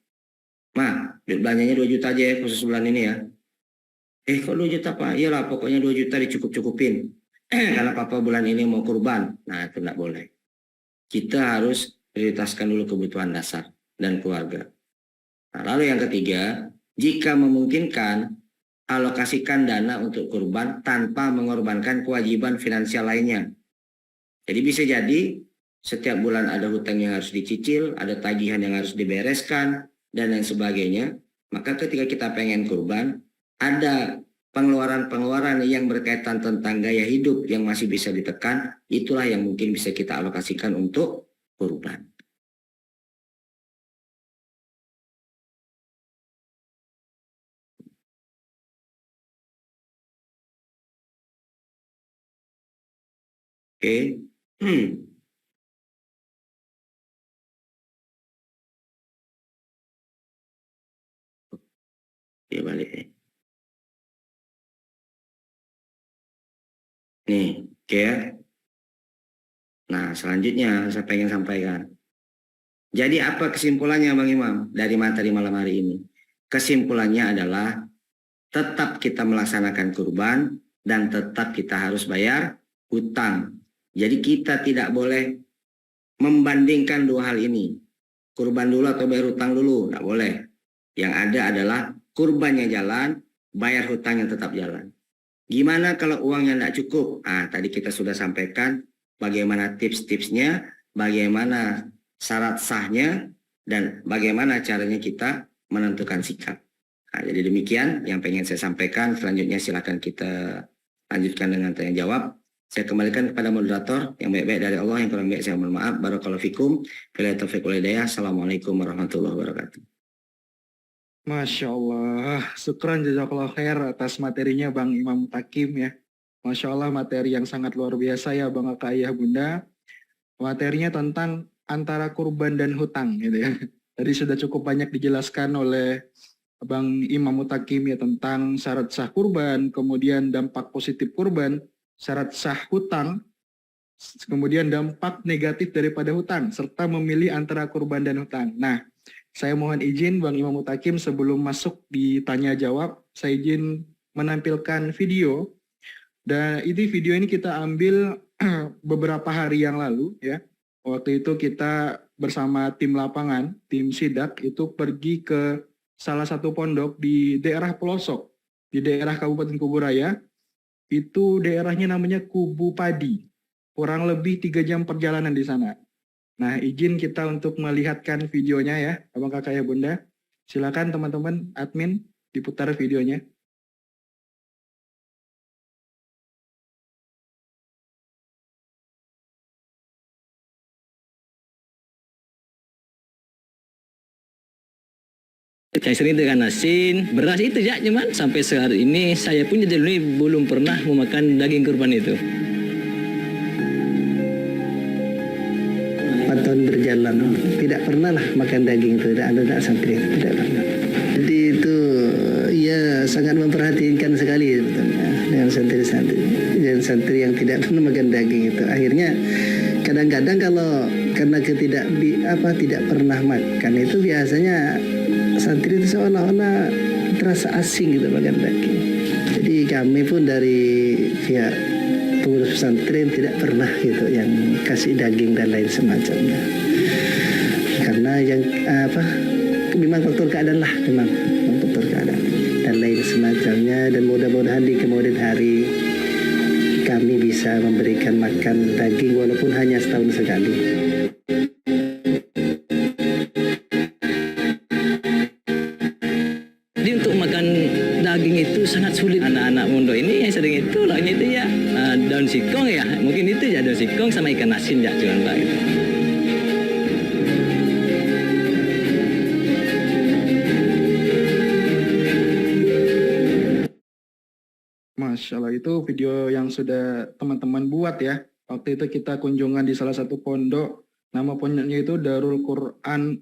Ma, belanjanya 2 juta aja ya khusus bulan ini ya. Kok 2 juta Pak? Iyalah pokoknya 2 juta dicukup-cukupin. Karena Papa bulan ini mau kurban. Nah, itu enggak boleh. Kita harus prioritaskan dulu kebutuhan dasar dan keluarga. Nah, lalu yang ketiga, jika memungkinkan, alokasikan dana untuk kurban tanpa mengorbankan kewajiban finansial lainnya. Jadi bisa jadi setiap bulan ada hutang yang harus dicicil, ada tagihan yang harus dibereskan, dan lain sebagainya. Maka ketika kita pengen kurban, ada pengeluaran-pengeluaran yang berkaitan tentang gaya hidup yang masih bisa ditekan, itulah yang mungkin bisa kita alokasikan untuk kurban. Oke. Ya balik. Nih, oke ya. Nah, selanjutnya saya pengen sampaikan. Jadi apa kesimpulannya Bang Imam dari materi malam hari ini? Kesimpulannya adalah tetap kita melaksanakan kurban dan tetap kita harus bayar hutang. Jadi kita tidak boleh membandingkan dua hal ini. Kurban dulu atau bayar hutang dulu, tidak boleh. Yang ada adalah kurbannya jalan, bayar hutangnya tetap jalan. Gimana kalau uangnya tidak cukup? Tadi kita sudah sampaikan bagaimana tips-tipsnya, bagaimana syarat sahnya, dan bagaimana caranya kita menentukan sikap. Jadi demikian yang pengen saya sampaikan. Selanjutnya silakan kita lanjutkan dengan tanya jawab. Saya kembalikan kepada moderator. Yang baik-baik dari Allah, yang kurang baik saya mohon maaf. Barakallahu fikum. Billahi taufiq wal hidayah. Assalamualaikum warahmatullahi wabarakatuh. Masya Allah, syukran jazakallah khair atas materinya Bang Imam Takim ya. Masya Allah, materi yang sangat luar biasa ya Bang Kakak Ayah Bunda. Materinya tentang antara kurban dan hutang gitu ya. Tadi sudah cukup banyak dijelaskan oleh Bang Imam Takim ya tentang syarat sah kurban, kemudian dampak positif kurban, syarat sah hutang, kemudian dampak negatif daripada hutang, serta memilih antara kurban dan hutang. Nah, saya mohon izin Bang Imam Takim sebelum masuk di tanya jawab, saya izin menampilkan video. Dan video ini kita ambil beberapa hari yang lalu ya. Waktu itu kita bersama tim lapangan, tim sidak itu pergi ke salah satu pondok di daerah pelosok, di daerah Kabupaten Kuburaya. Itu daerahnya namanya Kubu Padi. Kurang lebih 3 jam perjalanan di sana. Nah, izin kita untuk melihatkan videonya ya, Abang Kakak ya Bunda. Silakan teman-teman admin diputar videonya. Saya sering dengan asin, beras itu ya, cuman sampai sehari ini saya pun jadi ini belum pernah memakan daging kurban itu. 4 tahun berjalan, tidak pernah lah makan daging itu, tidak ada santri, tidak pernah. Jadi itu ya sangat memperhatikan sekali sebetulnya dengan santri-santri, dan santri yang tidak pernah makan daging itu. Akhirnya kadang-kadang kalau karena tidak pernah makan itu biasanya santri itu seolah-olah terasa asing gitu makan daging. Jadi kami pun dari pihak pengurus pesantren tidak pernah gitu yang kasih daging dan lain semacamnya. Karena yang memang faktor keadaan lah, memang faktor keadaan dan lain semacamnya, dan mudah-mudahan di kemudian hari kami bisa memberikan makan daging walaupun hanya setahun sekali. Jadi untuk makan daging itu sangat sulit. Anak-anak mondok ini yang sering itu lauknya itu ya daun singkong ya. Mungkin itu ya daun singkong sama ikan asin ya cuman Pak gitu. Masya Allah, itu video yang sudah teman-teman buat ya. Waktu itu kita kunjungan di salah satu pondok, nama pondoknya itu Darul Quran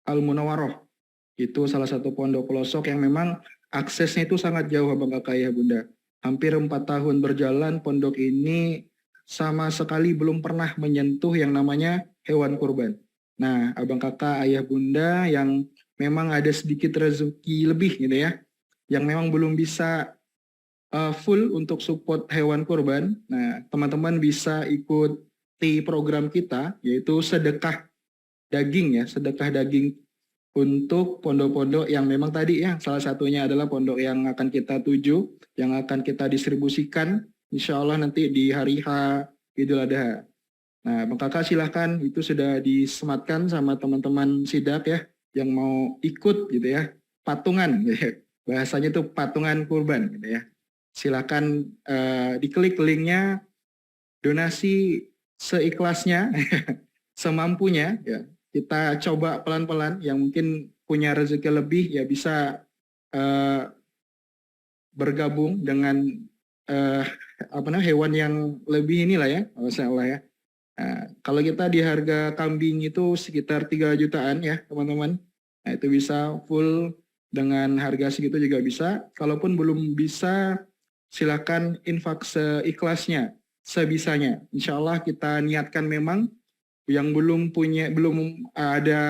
Al-Munawwaroh. Itu salah satu pondok pelosok yang memang aksesnya itu sangat jauh Abang Kakak Ayah Bunda. Hampir 4 tahun berjalan, pondok ini sama sekali belum pernah menyentuh yang namanya hewan kurban. Nah, Abang Kakak Ayah Bunda yang memang ada sedikit rezeki lebih gitu ya, yang memang belum bisa full untuk support hewan kurban. Nah, teman-teman bisa ikuti program kita, yaitu sedekah daging ya, sedekah daging untuk pondok-pondok yang memang tadi ya, salah satunya adalah pondok yang akan kita tuju, yang akan kita distribusikan, insya Allah nanti di hari H Idul Adha. Nah, Bang Kakak silahkan, itu sudah disematkan sama teman-teman sidak ya, yang mau ikut gitu ya, patungan, ya. Bahasanya itu patungan kurban gitu ya. Silakan diklik linknya, donasi seikhlasnya, semampunya ya. Kita coba pelan-pelan, yang mungkin punya rezeki lebih ya bisa bergabung dengan hewan yang lebih inilah ya, Masya Allah ya. Nah, kalau kita di harga kambing itu sekitar 3 jutaan ya teman-teman. Nah, itu bisa full dengan harga segitu juga bisa. Kalaupun belum bisa, silakan infak seikhlasnya, sebisanya. Insya Allah kita niatkan memang yang belum ada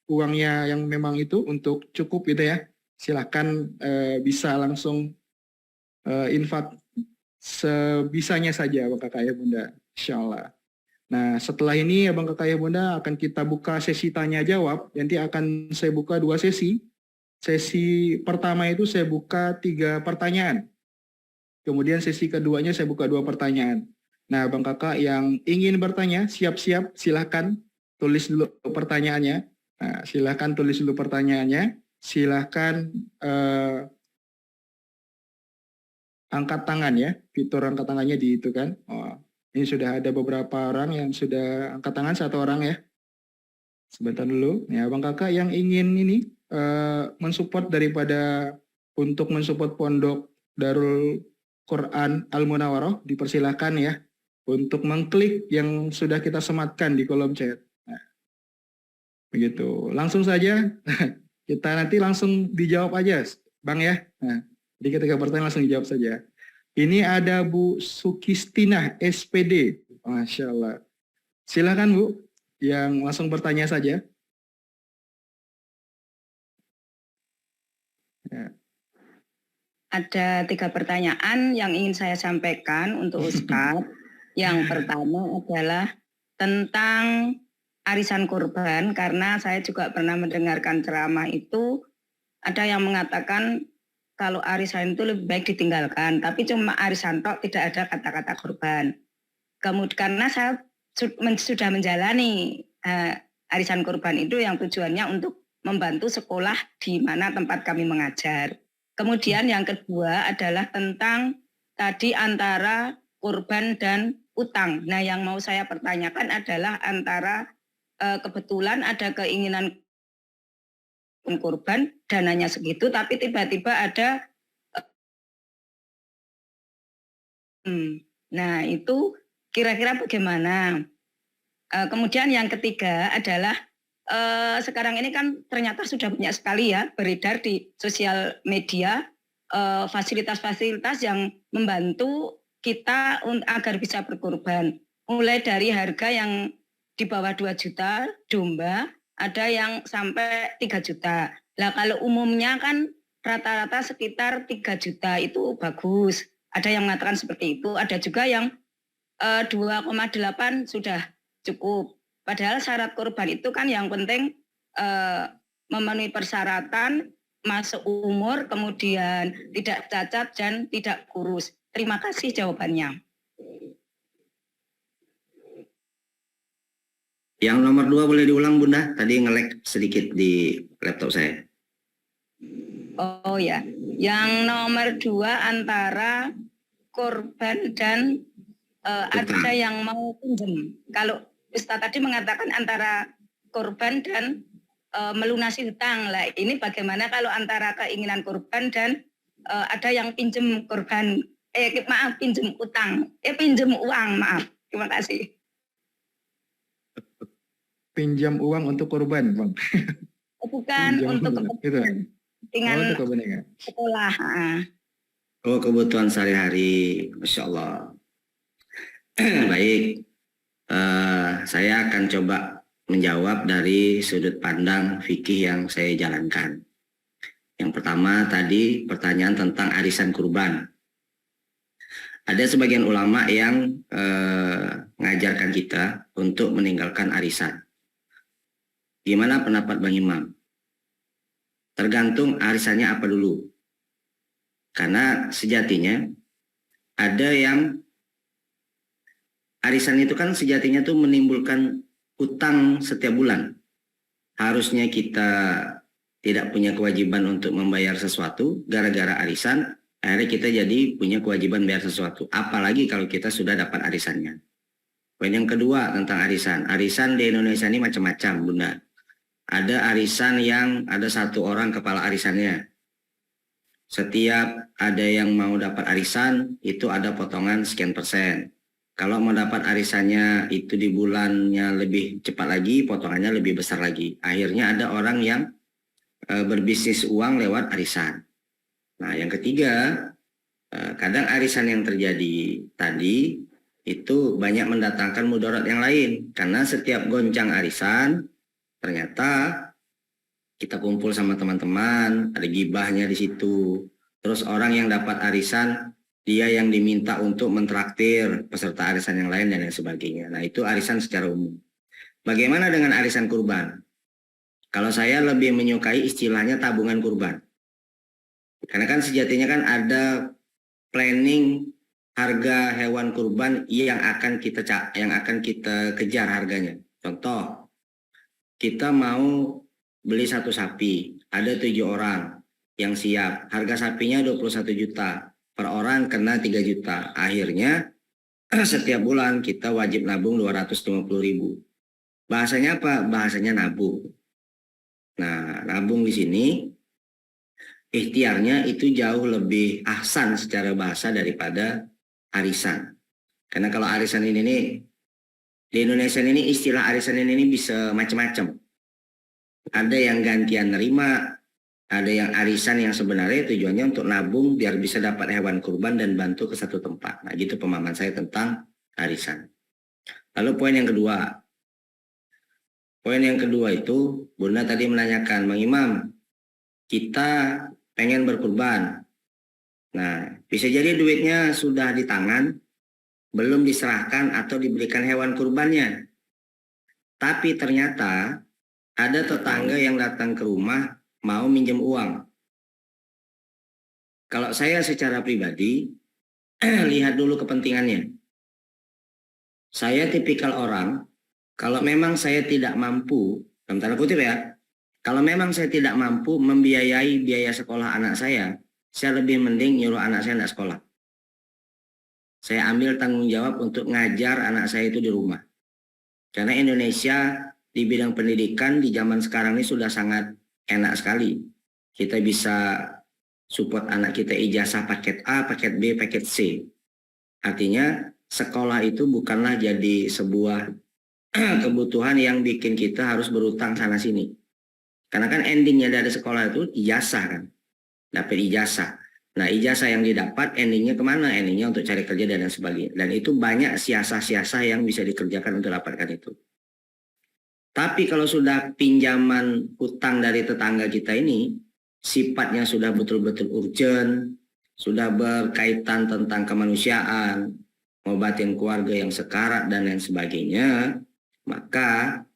uangnya yang memang itu untuk cukup gitu ya, silahkan bisa langsung infak sebisanya saja Abang Kakak Ayah Bunda, insya Allah. Nah, setelah ini Abang Kakak Ayah Bunda akan kita buka sesi tanya jawab. Nanti akan saya buka 2 sesi. Sesi pertama itu saya buka 3 pertanyaan. Kemudian sesi keduanya saya buka 2 pertanyaan. Nah, Bang Kakak yang ingin bertanya, siap-siap, silahkan tulis dulu pertanyaannya. Nah, silahkan tulis dulu pertanyaannya. Silahkan angkat tangan ya. Fitur angkat tangannya di itu kan. Oh, ini sudah ada beberapa orang yang sudah angkat tangan, 1 orang ya. Sebentar dulu. Ya, Bang Kakak yang ingin ini mensupport untuk mensupport pondok Darul Quran Al-Munawwaroh, dipersilakan ya untuk mengklik yang sudah kita sematkan di kolom chat. Nah, begitu. Langsung saja kita nanti langsung dijawab aja, Bang ya. Nah, jadi ketika bertanya langsung dijawab saja. Ini ada Bu Sukistina SPD. Masya Allah. Silakan Bu, yang langsung bertanya saja. Ya. Ada 3 pertanyaan yang ingin saya sampaikan untuk Ustadz. Yang pertama adalah tentang arisan kurban, karena saya juga pernah mendengarkan ceramah itu, ada yang mengatakan kalau arisan itu lebih baik ditinggalkan, tapi cuma arisan tok, tidak ada kata-kata kurban. Kemudian karena saya sudah menjalani arisan kurban itu yang tujuannya untuk membantu sekolah di mana tempat kami mengajar. Kemudian yang kedua adalah tentang tadi antara kurban dan utang. Nah, yang mau saya pertanyakan adalah antara kebetulan ada keinginan kurban, dananya segitu, tapi tiba-tiba ada nah itu kira-kira bagaimana? Kemudian yang ketiga adalah sekarang ini kan ternyata sudah banyak sekali ya beredar di sosial media fasilitas-fasilitas yang membantu kita agar bisa berkurban. Mulai dari harga yang di bawah 2 juta domba, ada yang sampai 3 juta. Nah, kalau umumnya kan rata-rata sekitar 3 juta itu bagus. Ada yang mengatakan seperti itu, ada juga yang 2,8 sudah cukup. Padahal syarat kurban itu kan yang penting memenuhi persyaratan masuk umur, kemudian tidak cacat dan tidak kurus. Terima kasih jawabannya. Yang nomor 2 boleh diulang Bunda, tadi nge-lag sedikit di laptop saya. Oh ya, yang nomor 2 antara korban dan ada yang mau pinjam. Kalau Ustadz tadi mengatakan antara korban dan melunasi hutang. Lah, ini bagaimana kalau antara keinginan korban dan ada yang pinjam korban, pinjam utang, pinjam uang, maaf. Terima kasih. Pinjam uang untuk korban, Bang. Bukan Pinjam untuk uang, kebutuhan. Dengan untuk kepentingan. sekolah. Oh, kebutuhan sehari-hari, Masya Allah. Baik, saya akan coba menjawab dari sudut pandang fikih yang saya jalankan. Yang pertama tadi pertanyaan tentang arisan kurban. Ada sebagian ulama yang mengajarkan kita untuk meninggalkan arisan. Gimana pendapat Bang Imam? Tergantung arisannya apa dulu. Karena sejatinya ada yang arisan itu kan sejatinya tuh menimbulkan utang setiap bulan. Harusnya kita tidak punya kewajiban untuk membayar sesuatu, gara-gara arisan, akhirnya kita jadi punya kewajiban bayar sesuatu. Apalagi kalau kita sudah dapat arisannya. Poin yang kedua tentang arisan. Arisan di Indonesia ini macam-macam, Bunda. Ada arisan yang ada satu orang kepala arisannya. Setiap ada yang mau dapat arisan, itu ada potongan sekian persen. Kalau mau dapat arisannya itu di bulannya lebih cepat lagi, potongannya lebih besar lagi. Akhirnya ada orang yang berbisnis uang lewat arisan. Nah, yang ketiga, kadang arisan yang terjadi tadi itu banyak mendatangkan mudarat yang lain. Karena setiap goncang arisan, ternyata kita kumpul sama teman-teman, ada gibahnya di situ. Terus orang yang dapat arisan, dia yang diminta untuk mentraktir peserta arisan yang lain dan lain sebagainya. Nah, itu arisan secara umum. Bagaimana dengan arisan kurban? Kalau saya lebih menyukai istilahnya tabungan kurban. Karena kan sejatinya kan ada planning harga hewan kurban yang akan kita kejar harganya. Contoh, kita mau beli satu sapi, ada 7 orang yang siap. Harga sapinya 21 juta, per orang kena 3 juta. Akhirnya setiap bulan kita wajib nabung 250.000. Bahasanya apa? Bahasanya nabung. Nah, nabung di sini ikhtiarnya itu jauh lebih ahsan secara bahasa daripada arisan. Karena kalau arisan ini nih, di Indonesia ini istilah arisan ini bisa macam-macam. Ada yang gantian nerima, ada yang arisan yang sebenarnya tujuannya untuk nabung biar bisa dapat hewan kurban dan bantu ke satu tempat. Nah, gitu pemahaman saya tentang arisan. Lalu poin yang kedua. Poin yang kedua itu, Bunda tadi menanyakan, Bang Imam, kita pengen berkurban. Nah, bisa jadi duitnya sudah di tangan, belum diserahkan atau diberikan hewan kurbannya. Tapi ternyata ada tetangga yang datang ke rumah mau minjem uang. Kalau saya secara pribadi, lihat dulu kepentingannya. Saya tipikal orang, kalau memang saya tidak mampu, dalam tanda kutip ya, kalau memang saya tidak mampu membiayai biaya sekolah anak saya lebih mending nyuruh anak saya tidak sekolah. Saya ambil tanggung jawab untuk ngajar anak saya itu di rumah. Karena Indonesia di bidang pendidikan di zaman sekarang ini sudah sangat enak sekali. Kita bisa support anak kita ijazah paket A, paket B, paket C. Artinya sekolah itu bukanlah jadi sebuah kebutuhan yang bikin kita harus berutang sana sini. Karena kan endingnya dari sekolah itu ijazah kan. Dapat ijazah. Nah, ijazah yang didapat endingnya kemana? Endingnya untuk cari kerja dan lain sebagainya. Dan itu banyak siasah-siasah yang bisa dikerjakan untuk dapatkan itu. Tapi kalau sudah pinjaman hutang dari tetangga kita ini, sifatnya sudah betul-betul urgent, sudah berkaitan tentang kemanusiaan, ngobatin keluarga yang sekarat dan lain sebagainya, maka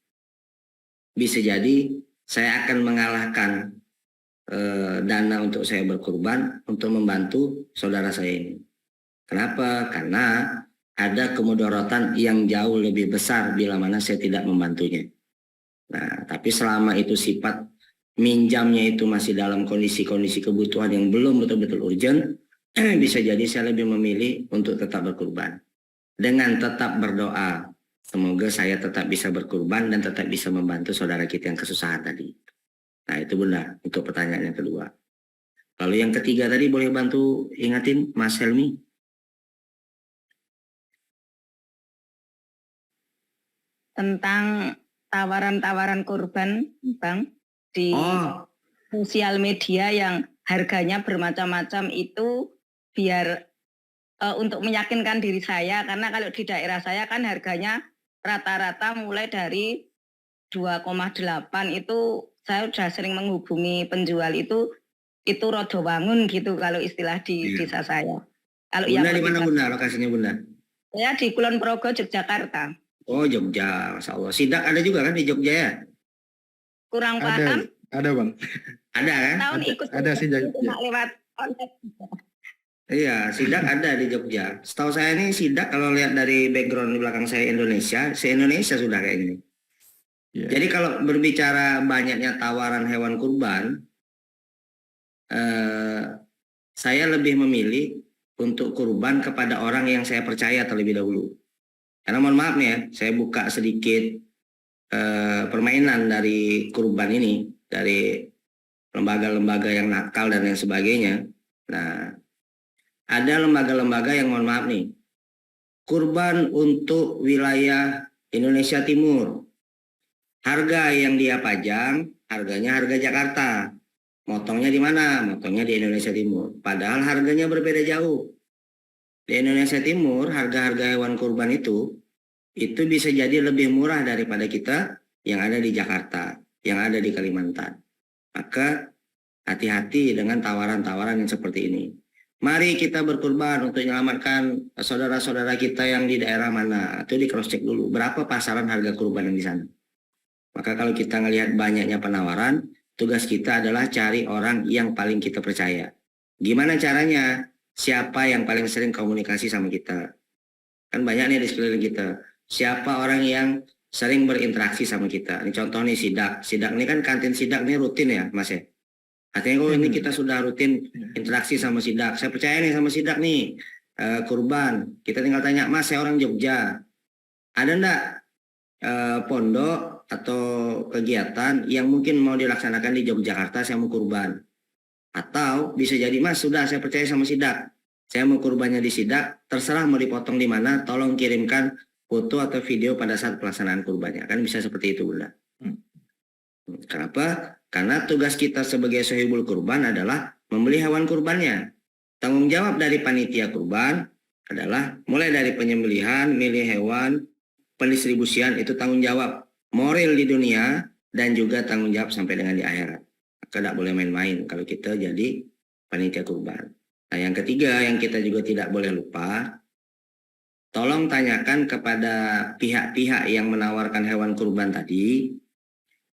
bisa jadi saya akan mengalahkan dana untuk saya berkurban untuk membantu saudara saya ini. Kenapa? Karena ada kemudaratan yang jauh lebih besar bila mana saya tidak membantunya. Nah, tapi selama itu sifat minjamnya itu masih dalam kondisi-kondisi kebutuhan yang belum betul-betul urgent, bisa jadi saya lebih memilih untuk tetap berkurban. Dengan tetap berdoa, semoga saya tetap bisa berkurban dan tetap bisa membantu saudara kita yang kesusahan tadi. Nah, itu Bunda untuk pertanyaan yang kedua. Lalu yang ketiga tadi boleh bantu ingatin Mas Helmi? Tentang tawaran-tawaran kurban, Bang, di Oh, sosial media yang harganya bermacam-macam itu biar untuk meyakinkan diri saya, karena kalau di daerah saya kan harganya rata-rata mulai dari 2,8 itu saya sudah sering menghubungi penjual itu rodo wangun gitu kalau istilah di Iya. desa saya. Kalau Bunda yang di mana lebih Bunda? Lokasinya Bunda? saya di Kulon Progo, Yogyakarta. Oh, Jogja, Masya Allah. Sidak ada juga kan di Jogja ya? Kurang paham, Ada Bang. Ada kan? tahun Ada- ikut ada sih, Jogja. cuma lewat online. Iya, sidak ada di Jogja. Setahu saya ini sidak kalau lihat dari background di belakang saya Indonesia, se-Indonesia sudah kayak gini. Iya. Jadi kalau berbicara banyaknya tawaran hewan kurban, saya lebih memilih untuk kurban kepada orang yang saya percaya terlebih dahulu. Karena mohon maaf nih ya, saya buka sedikit permainan dari kurban ini, dari lembaga-lembaga yang nakal dan lain sebagainya. Nah, ada lembaga-lembaga yang mohon maaf nih, kurban untuk wilayah Indonesia Timur. Harga yang dia pajang, harganya harga Jakarta. Motongnya di mana? Motongnya di Indonesia Timur. Padahal harganya berbeda jauh. Di Indonesia Timur, harga-harga hewan kurban itu bisa jadi lebih murah daripada kita yang ada di Jakarta, yang ada di Kalimantan. Maka hati-hati dengan tawaran-tawaran yang seperti ini. Mari kita berkurban untuk menyelamatkan saudara-saudara kita yang di daerah mana. Itu di cross check dulu. Berapa pasaran harga kurban yang di sana? Maka kalau kita ngelihat banyaknya penawaran, tugas kita adalah cari orang yang paling kita percaya. Gimana caranya? Siapa yang paling sering komunikasi sama kita? Kan banyak nih di sekeliling kita. Siapa orang yang sering berinteraksi sama kita? Ini contoh nih sidak. Sidak ini kan kantin sidak ini rutin ya Mas ya? Artinya kalau ini kita sudah rutin interaksi sama sidak. Saya percaya nih sama sidak nih. Kurban. Kita tinggal tanya, Mas saya orang Jogja. Ada enggak pondok atau kegiatan yang mungkin mau dilaksanakan di Yogyakarta, saya mau kurban? Atau bisa jadi Mas sudah saya percaya sama sidak, saya mau kurbannya di sidak, terserah mau dipotong di mana, tolong kirimkan foto atau video pada saat pelaksanaan kurbannya. Kan bisa seperti itu Bunda. Kenapa? Karena tugas kita sebagai sohibul kurban adalah membeli hewan kurbannya. Tanggung jawab dari panitia kurban adalah mulai dari penyembelihan, milih hewan, pendistribusian, itu tanggung jawab moral di dunia dan juga tanggung jawab sampai dengan di akhirat. Maka tidak boleh main-main kalau kita jadi panitia kurban. Nah, yang ketiga yang kita juga tidak boleh lupa, tolong tanyakan kepada pihak-pihak yang menawarkan hewan kurban tadi,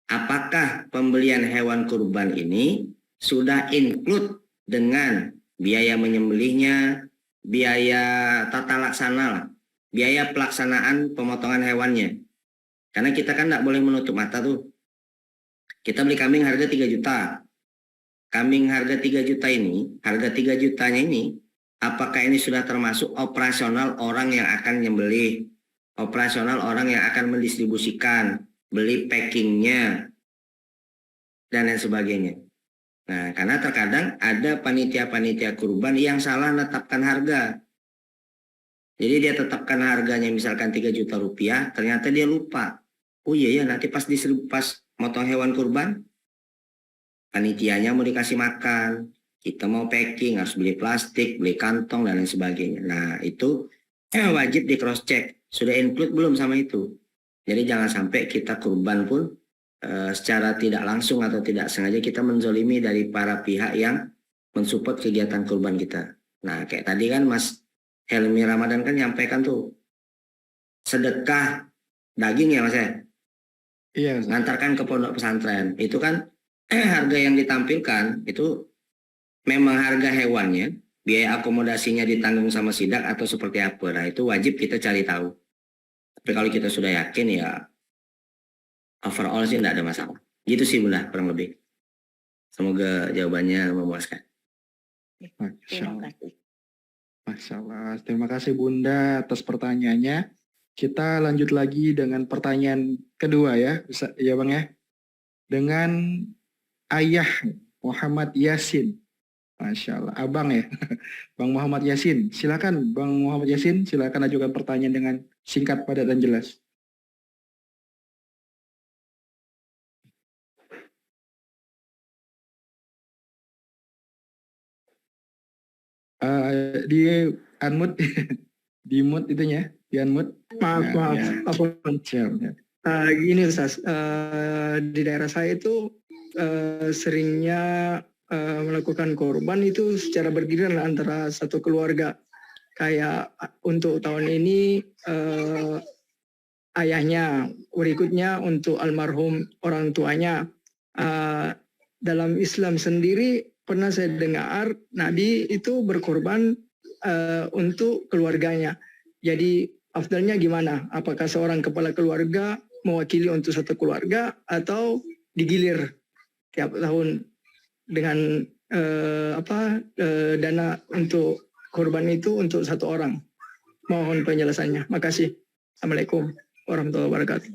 apakah pembelian hewan kurban ini sudah include dengan biaya menyembelihnya, biaya tata laksana, biaya pelaksanaan pemotongan hewannya. Karena kita kan tidak boleh menutup mata tuh. Kita beli kambing harga 3 juta. Kambing harga 3 juta ini, harga 3 jutanya ini, apakah ini sudah termasuk operasional orang yang akan nyembelih, operasional orang yang akan mendistribusikan, beli packingnya, dan lain sebagainya. Nah, karena terkadang ada panitia-panitia kurban yang salah menetapkan harga. Jadi dia tetapkan harganya misalkan 3 juta rupiah, ternyata dia lupa. Oh iya ya, nanti pas motong hewan kurban, panitianya mau dikasih makan, kita mau packing, harus beli plastik, beli kantong, dan lain sebagainya. Nah, itu wajib di cross check. Sudah include belum sama itu? Jadi jangan sampai kita kurban pun secara tidak langsung atau tidak sengaja kita menzolimi dari para pihak yang mensupport kegiatan kurban kita. Nah, kayak tadi kan Mas Helmi Ramadan kan nyampaikan tuh, sedekah daging ya Mas ya? Iya. Ngantarkan ke pondok pesantren. Itu kan harga yang ditampilkan itu memang harga hewannya, biaya akomodasinya ditanggung sama sidak atau seperti apa. Nah itu wajib kita cari tahu. Tapi kalau kita sudah yakin ya overall sih tidak ada masalah. Gitu sih Bunda kurang lebih. Semoga jawabannya memuaskan. Masya Terima Allah. kasih. Masya Allah. Terima kasih Bunda atas pertanyaannya. Kita lanjut lagi dengan pertanyaan kedua ya. Bisa, ya Bang ya. Dengan Ayah Muhammad Yasin. Masya Allah. Abang ya. Bang Muhammad Yasin. Silakan Bang Muhammad Yasin. Silakan ajukan pertanyaan dengan singkat, padat, dan jelas. Di unmute. Di mute itunya. Di unmute. Maaf, Nah, maaf. ya. Apa? Siap, ya. Gini Ustaz, di daerah saya itu seringnya melakukan korban itu secara bergiliran antara satu keluarga. Kayak untuk tahun ini ayahnya, berikutnya untuk almarhum orang tuanya. Dalam Islam sendiri pernah saya dengar Nabi itu berkorban untuk keluarganya. Jadi afdalnya gimana? Apakah seorang kepala keluarga mewakili untuk satu keluarga atau digilir tiap tahun dengan dana untuk korban itu untuk satu orang? Mohon penjelasannya. Makasih. Assalamualaikum warahmatullahi wabarakatuh.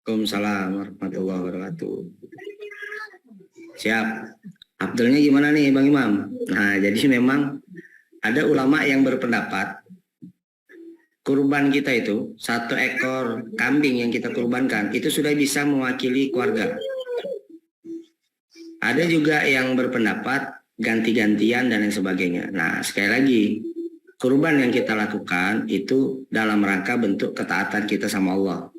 Waalaikumsalam warahmatullahi wabarakatuh. Siap. Abdulnya gimana nih Bang Imam? Nah jadi memang ada ulama yang berpendapat kurban kita itu 1 ekor kambing yang kita kurbankan itu sudah bisa mewakili keluarga. Ada juga yang berpendapat ganti-gantian dan lain sebagainya. Nah sekali lagi kurban yang kita lakukan itu dalam rangka bentuk ketaatan kita sama Allah.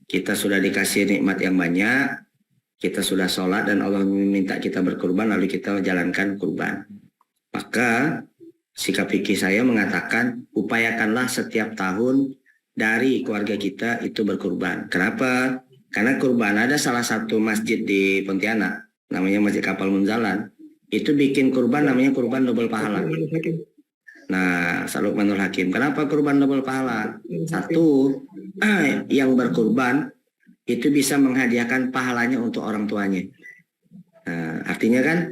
Kita sudah dikasih nikmat yang banyak, kita sudah sholat dan Allah meminta kita berkurban lalu kita jalankan kurban. Maka sikap fikih saya mengatakan upayakanlah setiap tahun dari keluarga kita itu berkurban. Kenapa? Karena kurban ada salah satu masjid di Pontianak namanya Masjid Kapal Munzalan itu bikin kurban namanya kurban double pahala. Nah, Salukmanul Hakim. Kenapa kurban double pahala? Satu, yang berkurban itu bisa menghadiahkan pahalanya untuk orang tuanya. Nah, artinya kan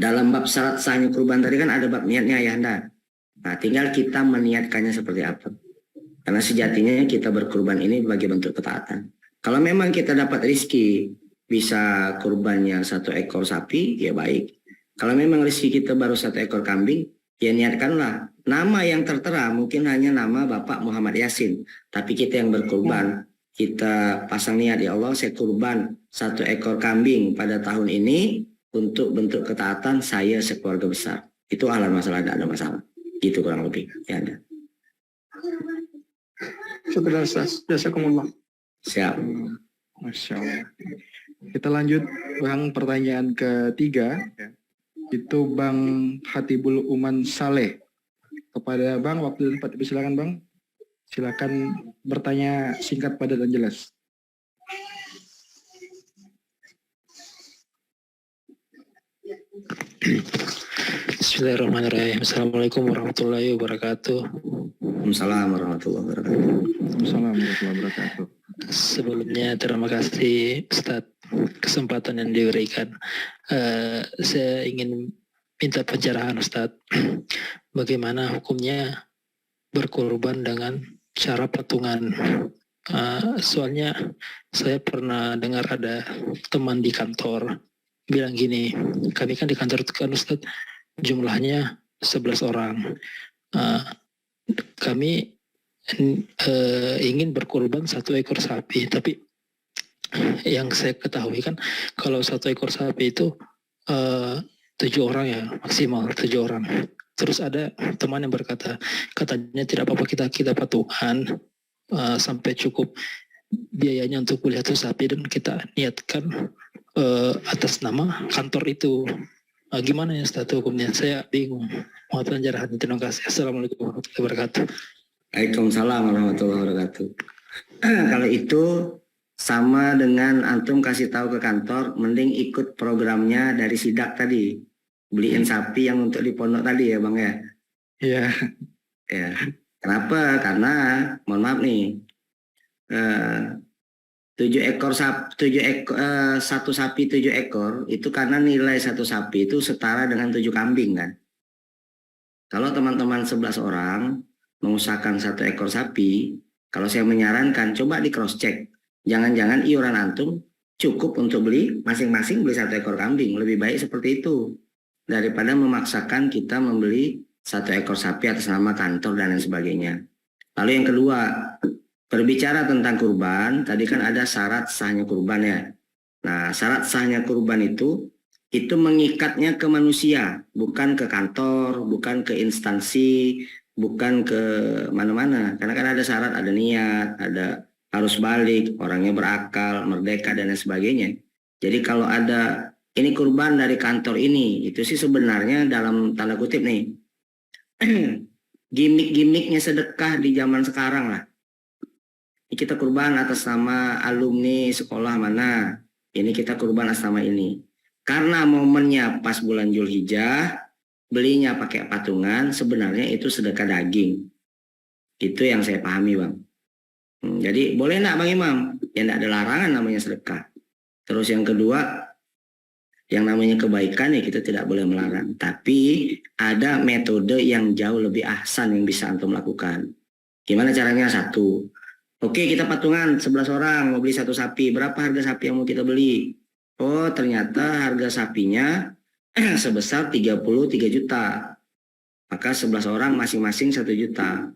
dalam bab syarat sahnya kurban tadi kan ada bab niatnya ayahanda. Nah, tinggal kita meniatkannya seperti apa. Karena sejatinya kita berkurban ini sebagai bentuk ketaatan. Kalau memang kita dapat rezeki bisa kurbannya 1 ekor sapi, ya baik. Kalau memang rezeki kita baru 1 ekor kambing, ya niatkanlah. Nama yang tertera mungkin hanya nama Bapak Muhammad Yasin. Tapi kita yang berkurban, kita pasang niat, ya Allah saya kurban 1 ekor kambing pada tahun ini untuk bentuk ketaatan saya sekeluarga besar. Itu halal masalah, tidak ada masalah. Gitu kurang lebih. Ya ada. Syukur Ustaz. Jazakumullah. Siap. Masya Allah. Kita lanjut Bang pertanyaan ketiga. Itu Bang Hatibul Uman Saleh. Kepada Bang, waktu dan tempat silakan Bang. Silakan bertanya singkat, padat, dan jelas. Bismillahirrahmanirrahim. Assalamualaikum warahmatullahi wabarakatuh. Waalaikumsalam warahmatullahi wabarakatuh. Assalamualaikum warahmatullahi wabarakatuh. Sebelumnya terima kasih Ustadz kesempatan yang diberikan. Saya ingin minta pencerahan Ustadz. Bagaimana hukumnya berkurban dengan cara patungan? Soalnya saya pernah dengar ada teman di kantor bilang gini, kami kan di kantor itu kan Ustadz jumlahnya 11 orang. Kami ingin berkurban 1 ekor sapi, tapi yang saya ketahui kan kalau 1 ekor sapi itu 7 orang ya, maksimal 7 orang. Terus ada teman yang berkata, katanya tidak apa-apa kita patungan sampai cukup biayanya untuk beli 1 sapi dan kita niatkan atas nama kantor itu. Gimana ya status hukumnya? Saya bingung. Mohon penjelasan. Terima kasih. Assalamualaikum warahmatullahi wabarakatuh. Waalaikumsalam warahmatullahi wabarakatuh. Kalau itu sama dengan antum kasih tahu ke kantor, mending ikut programnya dari sidak tadi. Beliin sapi yang untuk di pondok tadi ya Bang ya. Iya. Ya. Kenapa? Karena mohon maaf nih. 7 ekor satu sapi 7 ekor itu karena nilai satu sapi itu setara dengan 7 kambing kan. Kalau teman-teman 11 orang mengusahakan 1 ekor sapi, kalau saya menyarankan coba di cross check. Jangan-jangan iuran antum cukup untuk beli masing-masing beli 1 ekor kambing. Lebih baik seperti itu daripada memaksakan kita membeli 1 ekor sapi atas nama kantor dan lain sebagainya. Lalu yang kedua, berbicara tentang kurban, tadi kan ada syarat sahnya kurban ya. Nah, syarat sahnya kurban itu mengikatnya ke manusia, bukan ke kantor, bukan ke instansi, bukan ke mana-mana. Karena kan ada syarat, ada niat, ada harus balik, orangnya berakal, merdeka dan lain sebagainya. Jadi kalau ada ini kurban dari kantor ini, itu sih sebenarnya dalam tanda kutip nih, gimmick-gimmicknya sedekah di zaman sekarang lah. Kita kurban atas nama alumni sekolah mana, ini kita kurban atas nama ini. Karena momennya pas bulan Zulhijjah, belinya pakai patungan, sebenarnya itu sedekah daging. Itu yang saya pahami Bang. Jadi boleh enggak Bang Imam? Ya enggak ada larangan namanya sedekah. Terus yang kedua, yang namanya kebaikan ya kita tidak boleh melarang. Tapi ada metode yang jauh lebih ahsan yang bisa antum lakukan. Gimana caranya? 1. Oke, kita patungan 11 orang mau beli 1 sapi. Berapa harga sapi yang mau kita beli? Oh, ternyata harga sapinya sebesar 33 juta. Maka 11 orang masing-masing 1 juta.